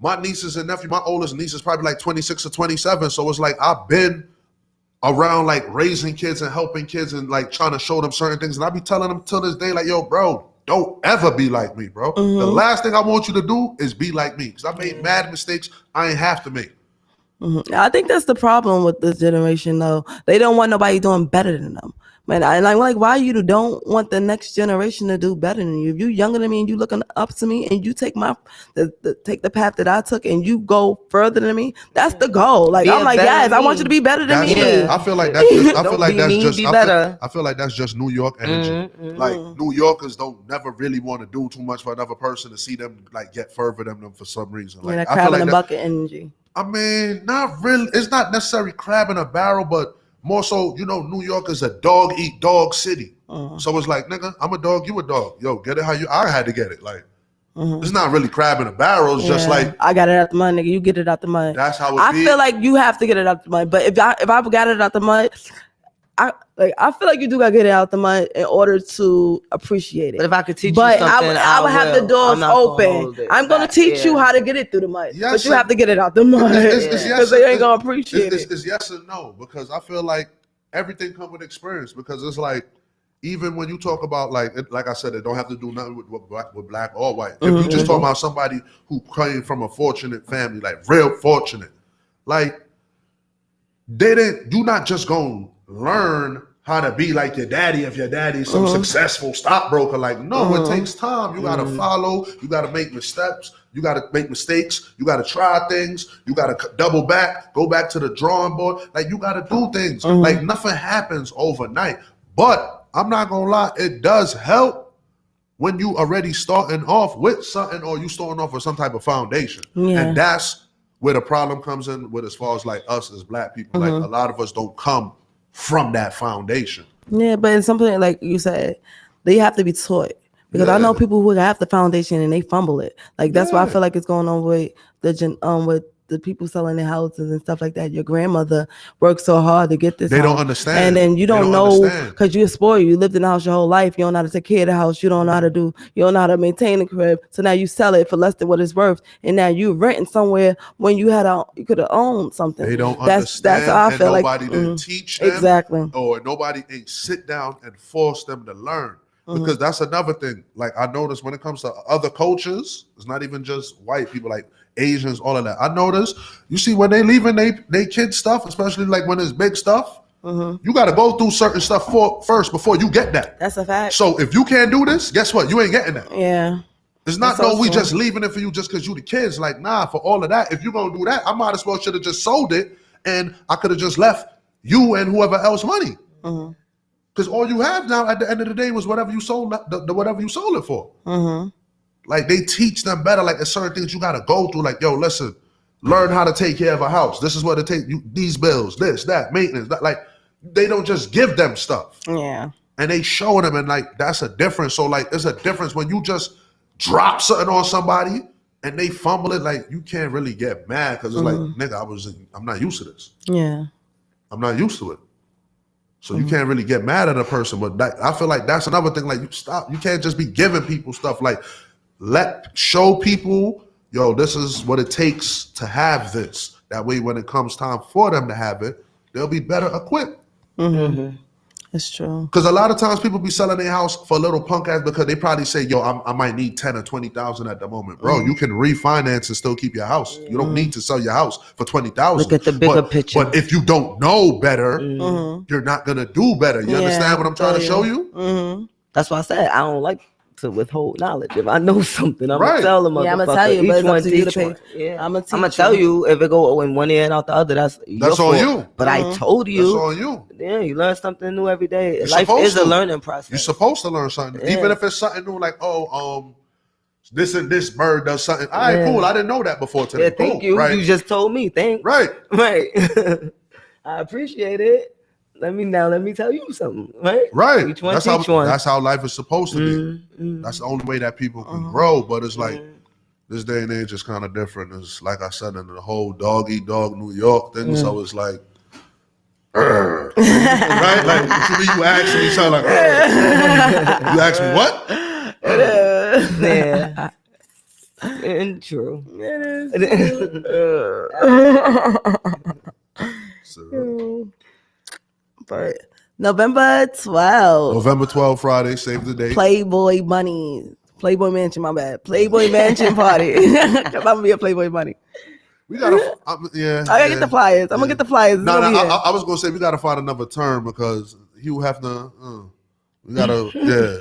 my nieces and nephew, my oldest niece is probably like 26 or 27. So it's like I've been around like raising kids and helping kids and like trying to show them certain things. And I be telling them till this day, like, yo, bro, don't ever be like me, bro. The last thing I want you to do is be like me, because I made mad mistakes I ain't have to make. I think that's the problem with this generation, though. They don't want nobody doing better than them. Man, and I'm like, why you don't want the next generation to do better than you? If you younger than me and you looking up to me and you take take the path that I took and you go further than me, that's the goal. Like, Be I'm like, better guys, than I want me. you to be better than That's me. just, I feel like that's just, I feel Don't like be that's mean, just, be I feel, better. I feel like that's just New York energy. Like New Yorkers don't never really want to do too much for another person to see them like get further than them for some reason. Like, That I feel crab like in the that, bucket energy. I mean, not really. It's not necessarily crab in a barrel, but more so, New York is a dog eat dog city. So it's like, nigga, I'm a dog, you a dog. Yo, get it how I had to get it. Like, it's not really crab in a barrel. It's just like, I got it out the mud, nigga. You get it out the mud. that's how it I be. feel like you have to get it out the mud. But if I got it out the mud, I feel like you do gotta get it out the mud in order to appreciate it. But if I could teach But you something, I would have the will. doors I'm not gonna hold open. it I'm gonna back. teach you Yeah. how to get it through the mud. Yes, but you and- have to get it out the mud It's because yes they and- ain't gonna appreciate it. It's yes and no, because I feel like everything comes with experience, because it's like, even when you talk about like I said, it don't have to do nothing with black or white. If you just talk about somebody who came from a fortunate family, like real fortunate, like you're not just gonna learn how to be like your daddy if your daddy's some successful stockbroker. Like, no, it takes time. You gotta follow, you gotta make missteps, you gotta make mistakes, you gotta try things, you gotta double back, go back to the drawing board. Like, you gotta do things. Like, nothing happens overnight. But I'm not gonna lie, it does help when you already starting off with something, or you starting off with some type of foundation. Yeah. And that's where the problem comes in with, as far as like us as black people. Like, a lot of us don't come from that foundation. Yeah, but it's something like you said, they have to be taught. Because I know people who have the foundation and they fumble it. Like, that's why I feel like it's going on with with the people selling their houses and stuff like that. Your grandmother worked so hard to get this. They don't house. understand. And then you They don't don't know, understand. because you're spoiled. You lived in the house your whole life. You don't know how to take care of the house. You don't know how to you don't know how to maintain the crib. So now you sell it for less than what it's worth. And now you're renting somewhere when you could have owned something. They don't That's understand, how I and feel like. nobody didn't teach them. Exactly. Or nobody ain't sit down and force them to learn. Because that's another thing. Like, I noticed when it comes to other cultures, it's not even just white people, like Asians, all of that. I noticed, you see, when they leaving they kids stuff, especially like when it's big stuff, you got to go through certain stuff first before you get that. That's a fact. So if you can't do this, guess what? You ain't getting that. Yeah. It's not, That's no, so we true. just leaving it for you just because you the kids. Like, nah, for all of that, if you're going to do that, I might as well should have just sold it, and I could have just left you and whoever else money. Because all you have now at the end of the day was whatever you sold, whatever you sold it for. Like, they teach them better. Like, there's certain things you got to go through. Like, yo, listen, learn how to take care of a house. This is what it takes. These bills, this, that, maintenance. That. Like, they don't just give them stuff. Yeah. And they showing them, and like, that's a difference. So like, there's a difference when you just drop something on somebody and they fumble it. Like, you can't really get mad, because it's like, nigga, I'm not used to this. Yeah. I'm not used to it. So you can't really get mad at a person. But I feel like that's another thing. Like, you can't just be giving people stuff. Like, show people, yo, this is what it takes to have this. That way, when it comes time for them to have it, they'll be better equipped. It's true. Because a lot of times people be selling their house for a little punk ass, because they probably say, yo, I might need 10 or 20,000 at the moment. Bro, you can refinance and still keep your house. You don't need to sell your house for 20,000. Look at the bigger picture. But if you don't know better, you're not going to do better. You understand what I'm trying to show you? That's why I said I don't like to withhold knowledge. If I know something, I'm Right. gonna tell them. Yeah, I'ma tell you, but it's up to you to pay. Yeah, I'ma I'm gonna teach tell you. you if it go in one ear and out the other. That's your on fault. you. But I told That's you. on you. Yeah, you learn something new every day. You're Life supposed is a to. learning process. You're supposed to learn something. Yeah. Even if it's something new, like, this and this bird does something. All right, cool. I didn't know that before today. Yeah, thank Cool. you. Right. You just told me. Thanks. Right. Right. I appreciate it. Let me tell you something. Right. Right. Each one that's teach how, one. That's how life is supposed to be. That's the only way that people can grow. But it's like, this day and age is kind of different. It's like I said, in the whole dog eat dog New York thing. So it's like, right? Like, you ask me something like, you ask me what? Yeah. And true. So, But November 12th. November 12th, Friday. Save the date. Playboy Mansion, my bad. Playboy Mansion party. Cause I'm gonna be a Playboy Bunny. We gotta, yeah. I gotta get the flyers. I'm gonna get the flyers. No, I was gonna say we gotta find another term because Hugh Hefner. We gotta, yeah.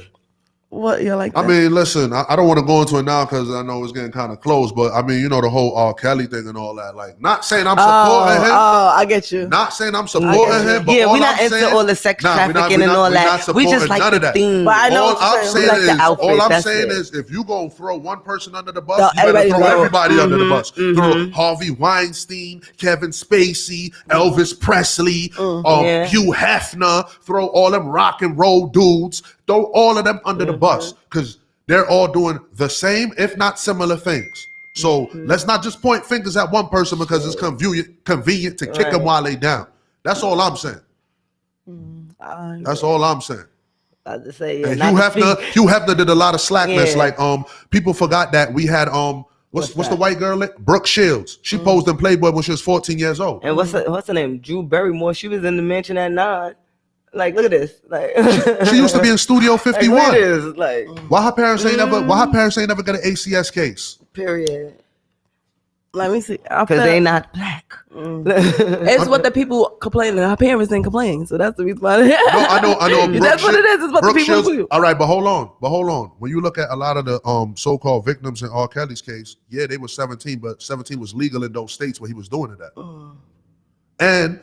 What you're like? I mean, listen, I don't want to go into it now because I know it's getting kind of close, but I mean, you know, the whole R. Kelly thing and all that. Like, not saying I'm supporting him. Oh, I get you. Not saying I'm supporting him, but Yeah, all we're not I'm into saying, all the sex nah, trafficking and all that. We just like the theme. But I know all what you're I'm saying. saying We like the is, outfit, all I'm that's saying it. is, if you gonna throw one person under the bus, No, you better everybody throw know. everybody under the bus. Throw Harvey Weinstein, Kevin Spacey, Elvis Presley, Yeah. Hugh Hefner. Throw all them rock and roll dudes. Throw all of them under the bus because they're all doing the same, if not similar things. So let's not just point fingers at one person because it's convenient to kick them while they down. That's all I'm saying. That's all I'm saying. I just say, yeah, And not to Hugh Hefner did a lot of slackness. Yeah. Like people forgot that we had what's the white girl? Brooke Shields. She posed in Playboy when she was 14 years old. And what's her name? Drew Barrymore. She was in the mansion at 9. Like, look at this. Like, She used to be in Studio 51. Like, look at this. Like, Why her parents ain't never got an ACS case? Period. Let me see. because they not black. It's what the people complaining. Her parents didn't complain, so that's the reason why. No, I know. That's what it is. It's what the Brooke people Shields- do. All right, but hold on. When you look at a lot of the so-called victims in R. Kelly's case, yeah, they were 17, but 17 was legal in those states where he was doing it at. And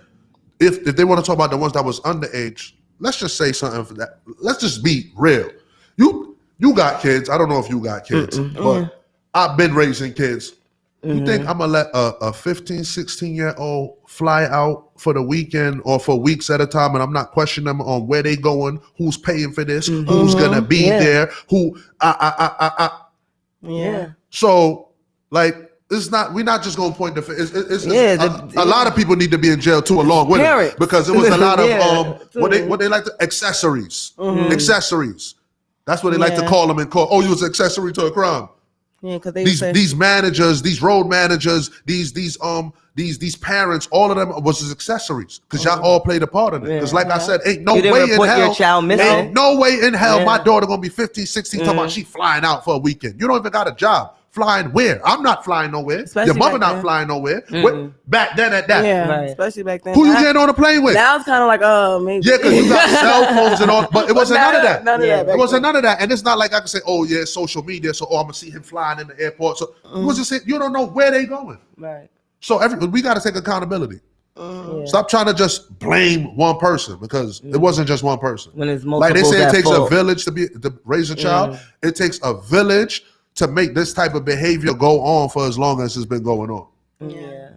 if they want to talk about the ones that was underage, let's just say something for that. Let's just be real. You got kids. I don't know if you got kids, but I've been raising kids. You think I'm going to let a 15, 16-year-old fly out for the weekend or for weeks at a time and I'm not questioning them on where they going, who's paying for this, who's going to be there, who, Yeah. So, like, we're not just going to point the finger. A lot of people need to be in jail too along with Parents. it because it was a lot of, Yeah, what they like to, accessories. Accessories. That's what they like to call them in court. Oh, you was an accessory to a crime. Yeah, because they These managers, these road managers, these parents, all of them was his accessories because y'all all played a part in it. Because like I said, ain't no You didn't way in report your hell, child missing. ain't no way in hell Yeah. my daughter gonna be 15, 16 talking about she flying out for a weekend. You don't even got a job. Flying where? I'm not flying nowhere. Especially Your mother back not then. flying nowhere. Back then at that. Yeah, Right. especially back then. Who you getting on a plane with? Now it's kind of like, maybe. Yeah, because you got cell phones and all, but it wasn't none of that. None of that. It wasn't none of that. And it's not like I can say, oh, yeah, social media. So, I'm going to see him flying in the airport. So, it was just, you don't know where they going. right. So, we got to take accountability. Stop trying to just blame one person because it wasn't just one person. When it's Like they multiple say it at takes fault. a village to raise a child. It takes a village to make this type of behavior go on for as long as it's been going on. Yeah.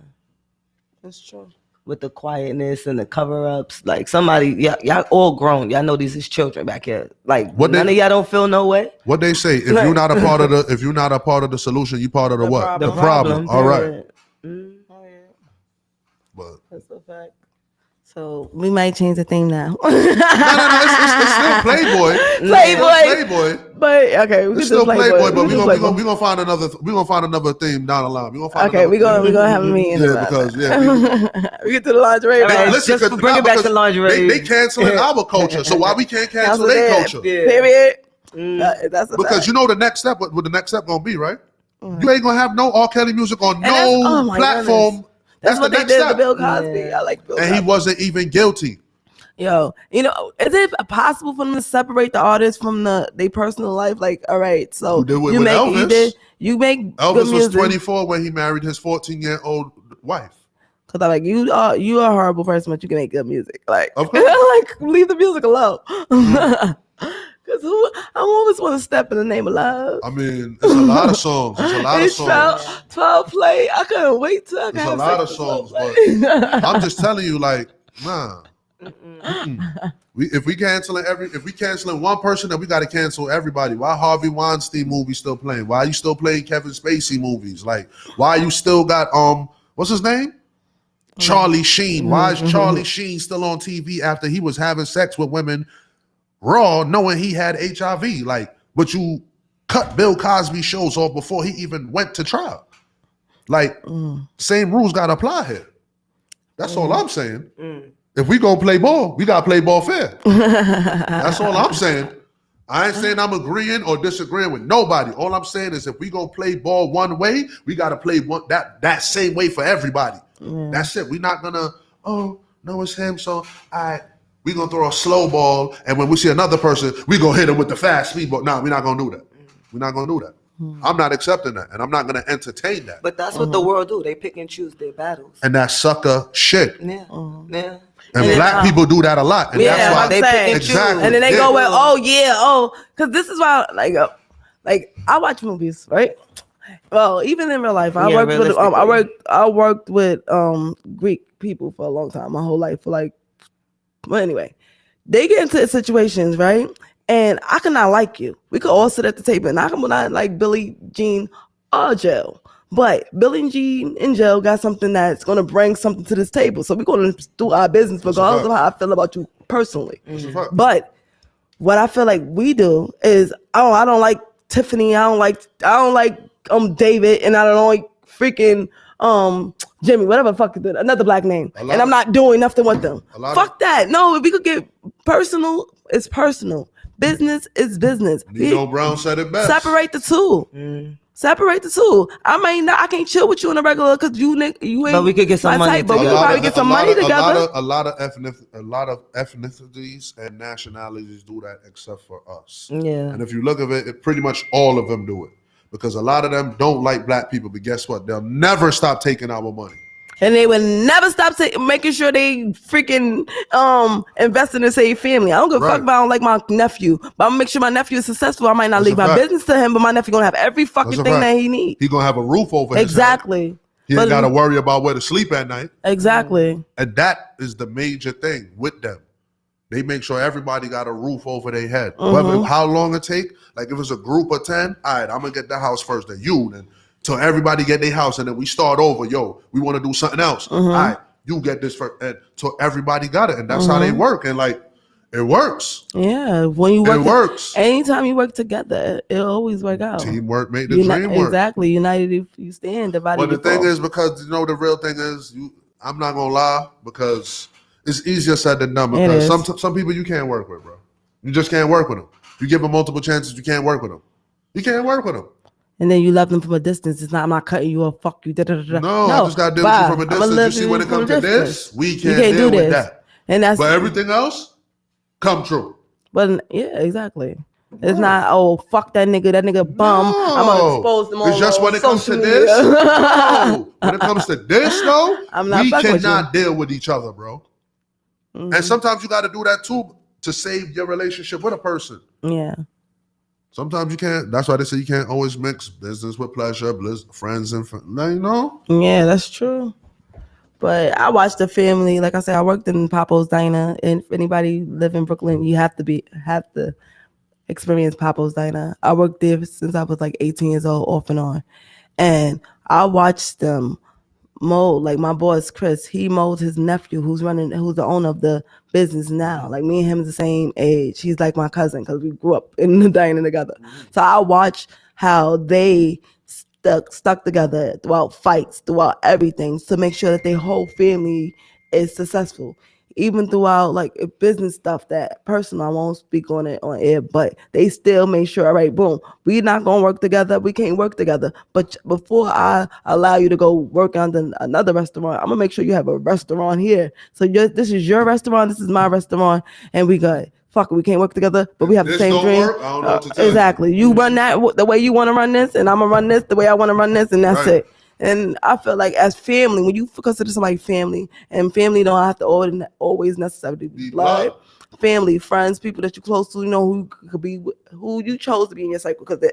That's true. With the quietness and the cover-ups. Like, somebody, y'all all grown. Y'all know these is children back here. Like, none of y'all don't feel no way. What they say, if you're not a part of the solution, you part of the what? problem. The problem. All right. But That's a fact. So we might change the theme now. no, it's still Playboy. Playboy. But okay, we It's can still do Playboy, but do we're gonna find another theme down the line. We're gonna have a meeting. Yeah, about because that. we get to the lingerie. All right, man. listen, just bring it back to lingerie. They canceling our culture, so why we can't cancel their culture? Period. That's a Because fact. you know the next step. What the next step gonna be, right? You ain't gonna have no R. Kelly music on that's- oh my platform. goodness. That's what the they next did step. to Bill Cosby. I like Bill And Cosby. he wasn't even guilty. Yo, is it possible for them to separate the artist from their personal life? Like, all right, so You did with Elvis. You make good Elvis was music. 24 when he married his 14-year-old wife. Cause I'm like, you are a horrible person, but you can make good music. Like, Of course. like leave the music alone. Cause I always want to step in the name of love. I mean, it's a lot of songs. It's a lot of songs. 12 play. I couldn't wait till I could It's a have lot sex of with 12 songs, play. but I'm just telling you, like, nah. If we canceling one person, then we got to cancel everybody. Why Harvey Weinstein movies still playing? Why you still playing Kevin Spacey movies? Like, why you still got what's his name? Charlie Sheen. Why is Charlie Sheen still on TV after he was having sex with women raw, knowing he had HIV? Like, but you cut Bill Cosby shows off before he even went to trial. Like, same rules got to apply here. That's all I'm saying. If we gonna play ball, we gotta play ball fair. That's all I'm saying. I ain't saying I'm agreeing or disagreeing with nobody. All I'm saying is if we gonna play ball one way, we gotta play that same way for everybody. That's it. We're not gonna, oh, no, it's him, so we gonna throw a slow ball, and when we see another person, we gonna hit him with the fast speed ball. No, we're not gonna do that. We're not gonna do that. I'm not accepting that, and I'm not gonna entertain that. But that's what the world do. They pick and choose their battles. And that sucker shit. Yeah. Yeah. And black people do that a lot. And Yeah, that's why they pick and exactly. And then they go with, because this is why, like I watch movies, right? Well, even in real life, I worked with Greek people for a long time, my whole life. But anyway, they get into situations, right? And I cannot like you. We could all sit at the table, and I cannot like Billie Jean or Jill. But Billie Jean and Jill got something that's going to bring something to this table. So we're going to do our business regardless of how I feel about you personally. But what I feel like we do is, I don't like Tiffany. I don't like David, and I don't like freaking Jimmy, whatever the fuck, another black name. And I'm not doing nothing with them. Fuck that. No, if we could get personal, it's personal. Business is business. Nino Brown said it best. Separate the two. Separate the two. I can't chill with you on a regular because you ain't. But we could get some money But we could probably get some money together. A lot of ethnicities and nationalities do that, except for us. Yeah. And if you look at it, pretty much all of them do it because a lot of them don't like black people. But guess what? They'll never stop taking our money. And they would never stop making sure they freaking invest in their same family. I don't give a fuck if I don't like my nephew, but I'm gonna make sure my nephew is successful. I might not leave my business to him, but my nephew gonna have every fucking thing that he needs. He gonna have a roof over his head. He ain't gotta worry about where to sleep at night. Exactly. And that is the major thing with them. They make sure everybody got a roof over their head. Whether how long it take, like if it's a group of 10, all right, I'm gonna get the house first, then you, then till everybody get their house, and then we start over. Yo, we want to do something else. All right, you get this first, and till everybody got it, and that's how they work. And like, it works. Yeah, when you work, it works. Anytime you work together, it'll always work out. Teamwork make the dream work. Exactly. United if you stand, divided. But the thing is, because the real thing is, I'm not gonna lie, because it's easier said than done. Because some people you can't work with, bro. You just can't work with them. You give them multiple chances, you can't work with them. You can't work with them. And then you love them from a distance. It's not, I'm not cutting you off, fuck you. No, I just got to deal with you from a distance. You see, when it comes to this, we can't deal with that. And that's, but everything else, come true. But yeah, exactly. It's not, fuck that nigga bum. No. I'm going to expose them all. It's just when it comes to this. No. When it comes to this, though, we cannot deal with each other, bro. And sometimes you got to do that, too, to save your relationship with a person. Yeah. Sometimes you can't. That's why they say you can't always mix business with pleasure, friends and Yeah, that's true. But I watched the family. Like I said, I worked in Papo's Diner, and if anybody live in Brooklyn, you have to experience Papo's Diner. I worked there since I was like 18 years old, off and on, and I watched them mold. Like my boss Chris, he molds his nephew, who's the owner of the business now. Like me and him is the same age. He's like my cousin because we grew up in the diner together. So I watch how they stuck together throughout fights, throughout everything, to make sure that their whole family is successful. Even throughout like business stuff that personal, I won't speak on it on air, but they still made sure, all right, boom, we're not gonna work together. We can't work together. But before I allow you to go work under another restaurant, I'm gonna make sure you have a restaurant here. So this is your restaurant, this is my restaurant, and we good. Fuck it, we can't work together, but we have the same dream. Work, I don't know what to tell exactly. You run that the way you want to run this, and I'm gonna run this the way I want to run this, and that's it. And I feel like as family, when you consider somebody family, and family don't have to always necessarily be blood, family, friends, people that you're close to, who could be, who you chose to be in your cycle, because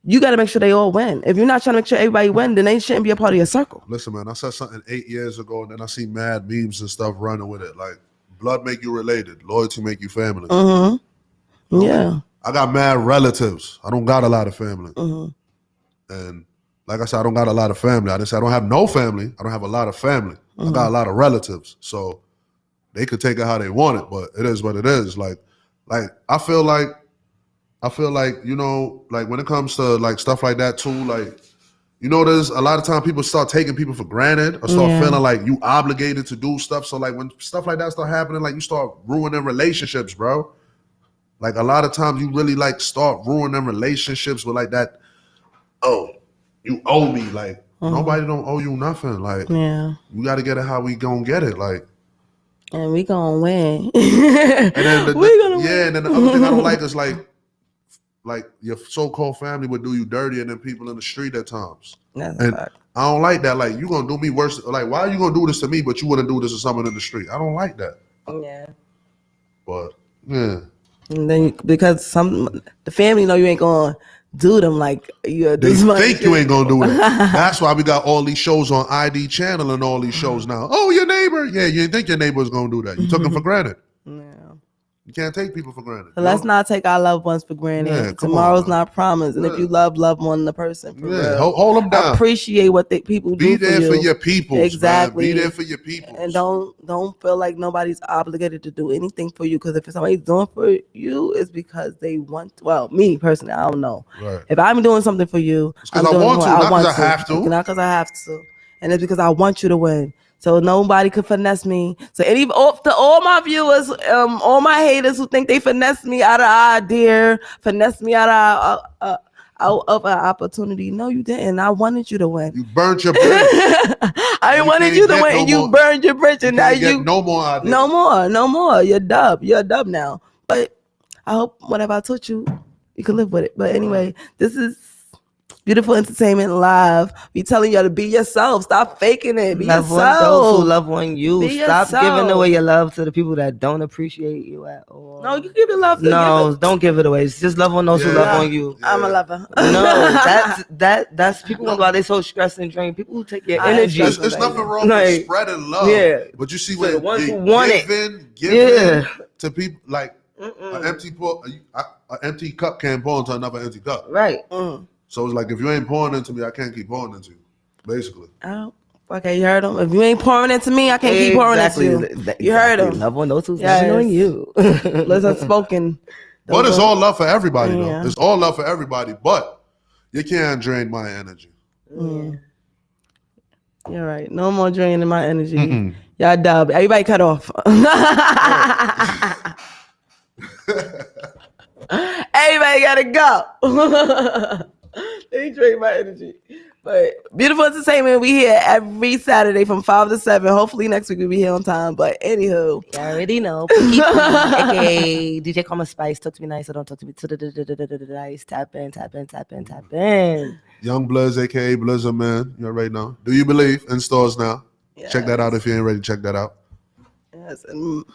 you got to make sure they all win. If you're not trying to make sure everybody win, then they shouldn't be a part of your circle. Listen, man, I said something 8 years ago, and then I see mad memes and stuff running with it. Like, blood make you related, loyalty make you family. Yeah. I got mad relatives. I don't got a lot of family. And like I said, I don't got a lot of family. I didn't say I don't have no family. I don't have a lot of family. I got a lot of relatives. So they could take it how they want it, but it is what it is. Like I feel like, like when it comes to like stuff like that too, like You know, there's a lot of time people start taking people for granted or start feeling like you obligated to do stuff. So like when stuff like that start happening, like you start ruining relationships, bro. Like a lot of times you really like start ruining relationships with like that, oh, you owe me. Like nobody don't owe you nothing. Like we got to get it how we gonna get it. Like, and we gonna win. and then win. And then the other thing I don't like is like your so-called family would do you dirty, and then people in the street at times. That's and I don't like that. Like you gonna do me worse. Like why are you gonna do this to me, but you wouldn't do this to someone in the street? I don't like that. Yeah. But yeah. And then because the family know you ain't gonna do them like you. They think you ain't gonna do it. That's why we got all these shows on ID channel and all these shows now. Oh, your neighbor. Yeah, you didn't think your neighbor was gonna do that. You took him for granted. You can't take people for granted. So let's not take our loved ones for granted. Yeah, Tomorrow's not promised. And if you love one the person, for real, hold them down. Appreciate what people do. Be there for your people. Exactly. Man. Be there for your people. And don't feel like nobody's obligated to do anything for you. Because if somebody's doing for you, it's because they want. Well, me personally, I don't know. Right. If I'm doing something for you, it's because I want to, not because I have to. Not because I have to. And it's because I want you to win. So nobody could finesse me. So to all my viewers, all my haters who think they finesse me out of our idea, finesse me out of an opportunity. No, you didn't. I wanted you to win. You burned your bridge. I wanted you to win, and you burned your bridge, and now you no more idea. No more. You're a dub now. But I hope whatever I taught you, you can live with it. But anyway, this is Beautiful Entertainment Live. We telling y'all to be yourself. Stop faking it. Be love yourself. Those who love on you. Be Stop yourself. giving away your love to the people that don't appreciate you at all. No, you give it love. Don't give it away. Just love on those who love on you. I'm a lover. No, that's people wonder why they so stressed and drained. People who take your energy. There's nothing wrong with spreading love. Yeah. But you see So when the ones you who want giving to people like an empty cup can't pour into another empty cup. Right. So it's like if you ain't pouring into me, I can't keep pouring into you. Basically. Oh, okay, you heard him. If you ain't pouring into me, I can't keep pouring into you. You heard him. Love on those who's loving on you. Listen, spoken. But it's all love for everybody, though. It's all love for everybody, but you can't drain my energy. You're right. No more draining my energy. Y'all dub. Everybody cut off. Everybody gotta go. They drain my energy. But Beautiful Entertainment, we here every Saturday from 5 to 7. Hopefully next week we'll be here on time. But anywho, you already know. AKA DJ Karma Spice. Talk to me nice or don't talk to me to the nice. Tap in. Young Bloods, aka Blizzard Man. You already know. Do You Believe in stores now? Yes. Check that out if you ain't ready. Check that out. Yes. And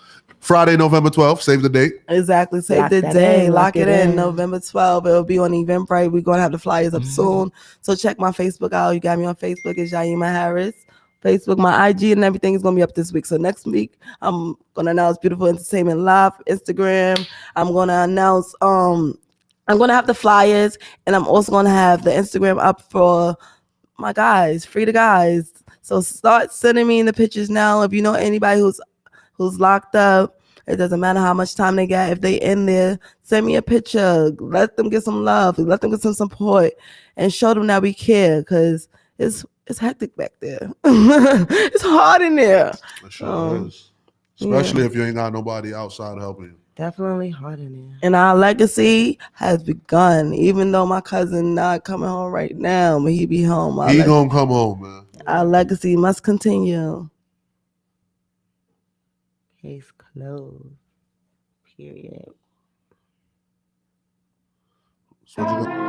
Friday, November 12th. Save the date. Exactly. Save the day. Lock it in. November 12th. It'll be on Eventbrite. We're going to have the flyers up soon. So check my Facebook out. You got me on Facebook. It's Jaima Harris. Facebook, my IG and everything is going to be up this week. So next week, I'm going to announce Beautiful Entertainment Live, Instagram. I'm going to announce, I'm going to have the flyers, and I'm also going to have the Instagram up for my guys, Free the Guys. So start sending me the pictures now. If you know anybody who's locked up, it doesn't matter how much time they got. If they in there, send me a picture. Let them get some love. Let them get some support, and show them that we care. Cause it's hectic back there. It's hard in there. It sure is. Especially if you ain't got nobody outside helping you. Definitely hard in there. And our legacy has begun. Even though my cousin not coming home right now, but he be home. He gonna come home, man. Our legacy must continue. Case closed. Period. So what you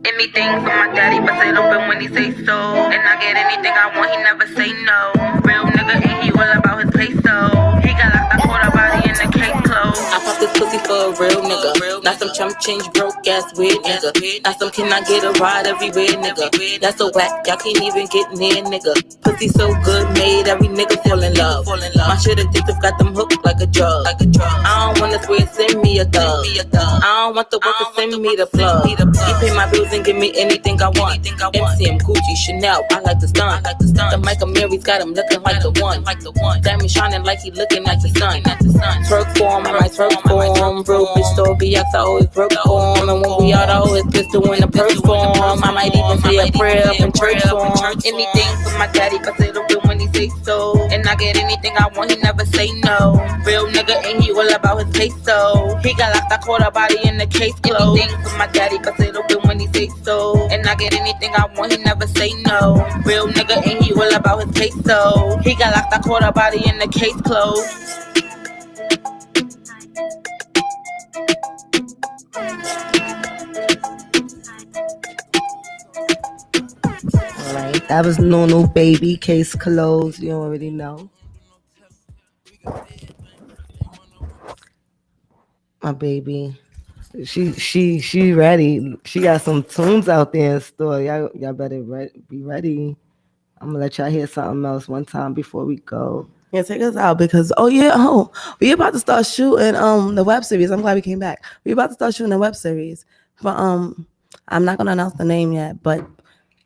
Anything for my daddy, but it open when he say so. And I get anything I want, he never say no. Real nigga, and he all about his peso. He got locked up, put our body in the case clothes. I pop this pussy for a real nigga. Not some chump change broke ass weird nigga. Not some can I get a ride everywhere nigga. That's a whack, y'all can't even get near nigga. Pussy so good made every nigga fall in love. My shit addictive got them hooked like a drug. I don't wanna swear send me a thug. I don't want the worker send me the plug. He pay my bills and give me anything I want. MCM, Gucci, Chanel, I like the stunt. The Michael Mary's got him looking like the one. Diamond shining like he looking at the sun. Twerk for him, I might twerk for him. Real bitch story, I always broke for him. And when we out, I always pistol in the purse for him. I might even say a prayer up in church for him. Anything for my daddy, cause it'll do when he say so. And I get anything I want, he never say no. Real nigga, and he all about his peso. He got locked, I caught a body in the case closed. Anything for my daddy, cause it'll do when he say so. And I get anything I want, he never say no. Real nigga, and he all about his peso. He got locked, I caught a body in the case closed. Alright, that was No Baby, case closed. You already know. My baby. She ready. She got some tunes out there in store. Y'all better be ready. I'm gonna let y'all hear something else one time before we go. Yeah, take us out because we about to start shooting the web series. I'm glad we came back. We about to start shooting the web series. But I'm not gonna announce the name yet, but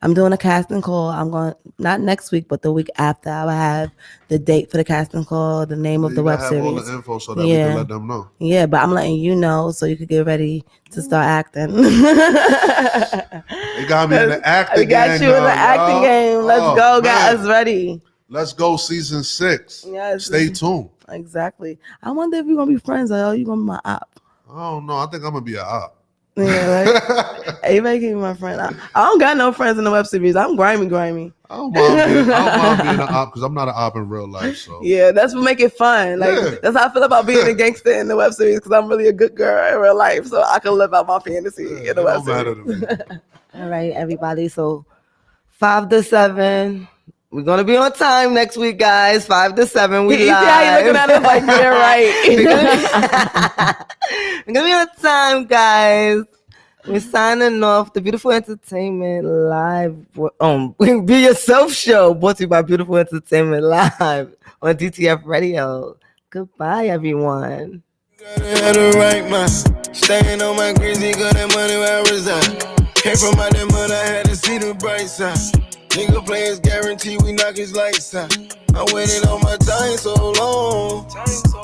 I'm doing a casting call. I'm going not next week, but the week after. I will have the date for the casting call, the name of the web series. All the info so that we can let them know. Yeah, but I'm letting you know so you could get ready to start acting. They got me in the acting game. We got you in the acting game. Let's go, man. guys. Ready. Let's go season 6. Yes. Stay tuned. Exactly. I wonder if you're going to be friends or you going to be my op. I don't know. I think I'm going to be an op. Yeah, like, everybody can be my friend. I don't got no friends in the web series. I'm grimy. I don't mind being an op because I'm not an op in real life. So yeah, that's what make it fun. Like that's how I feel about being a gangster in the web series because I'm really a good girl in real life, so I can live out my fantasy in the web series. All right, everybody. So 5 to 7. We're gonna be on time next week, guys. 5 to 7. We live. See how you looking at us like you're right. We're gonna be on time, guys. We're signing off. The Beautiful Entertainment Live. Be Yourself show brought to you by Beautiful Entertainment Live on DTF Radio. Goodbye, everyone. Had the right mind. Staying on my greasy, got that money where I reside. Came from out that mud, I had to see the bright side. Nigga players guarantee we knock his lights out. I waited on my time so long.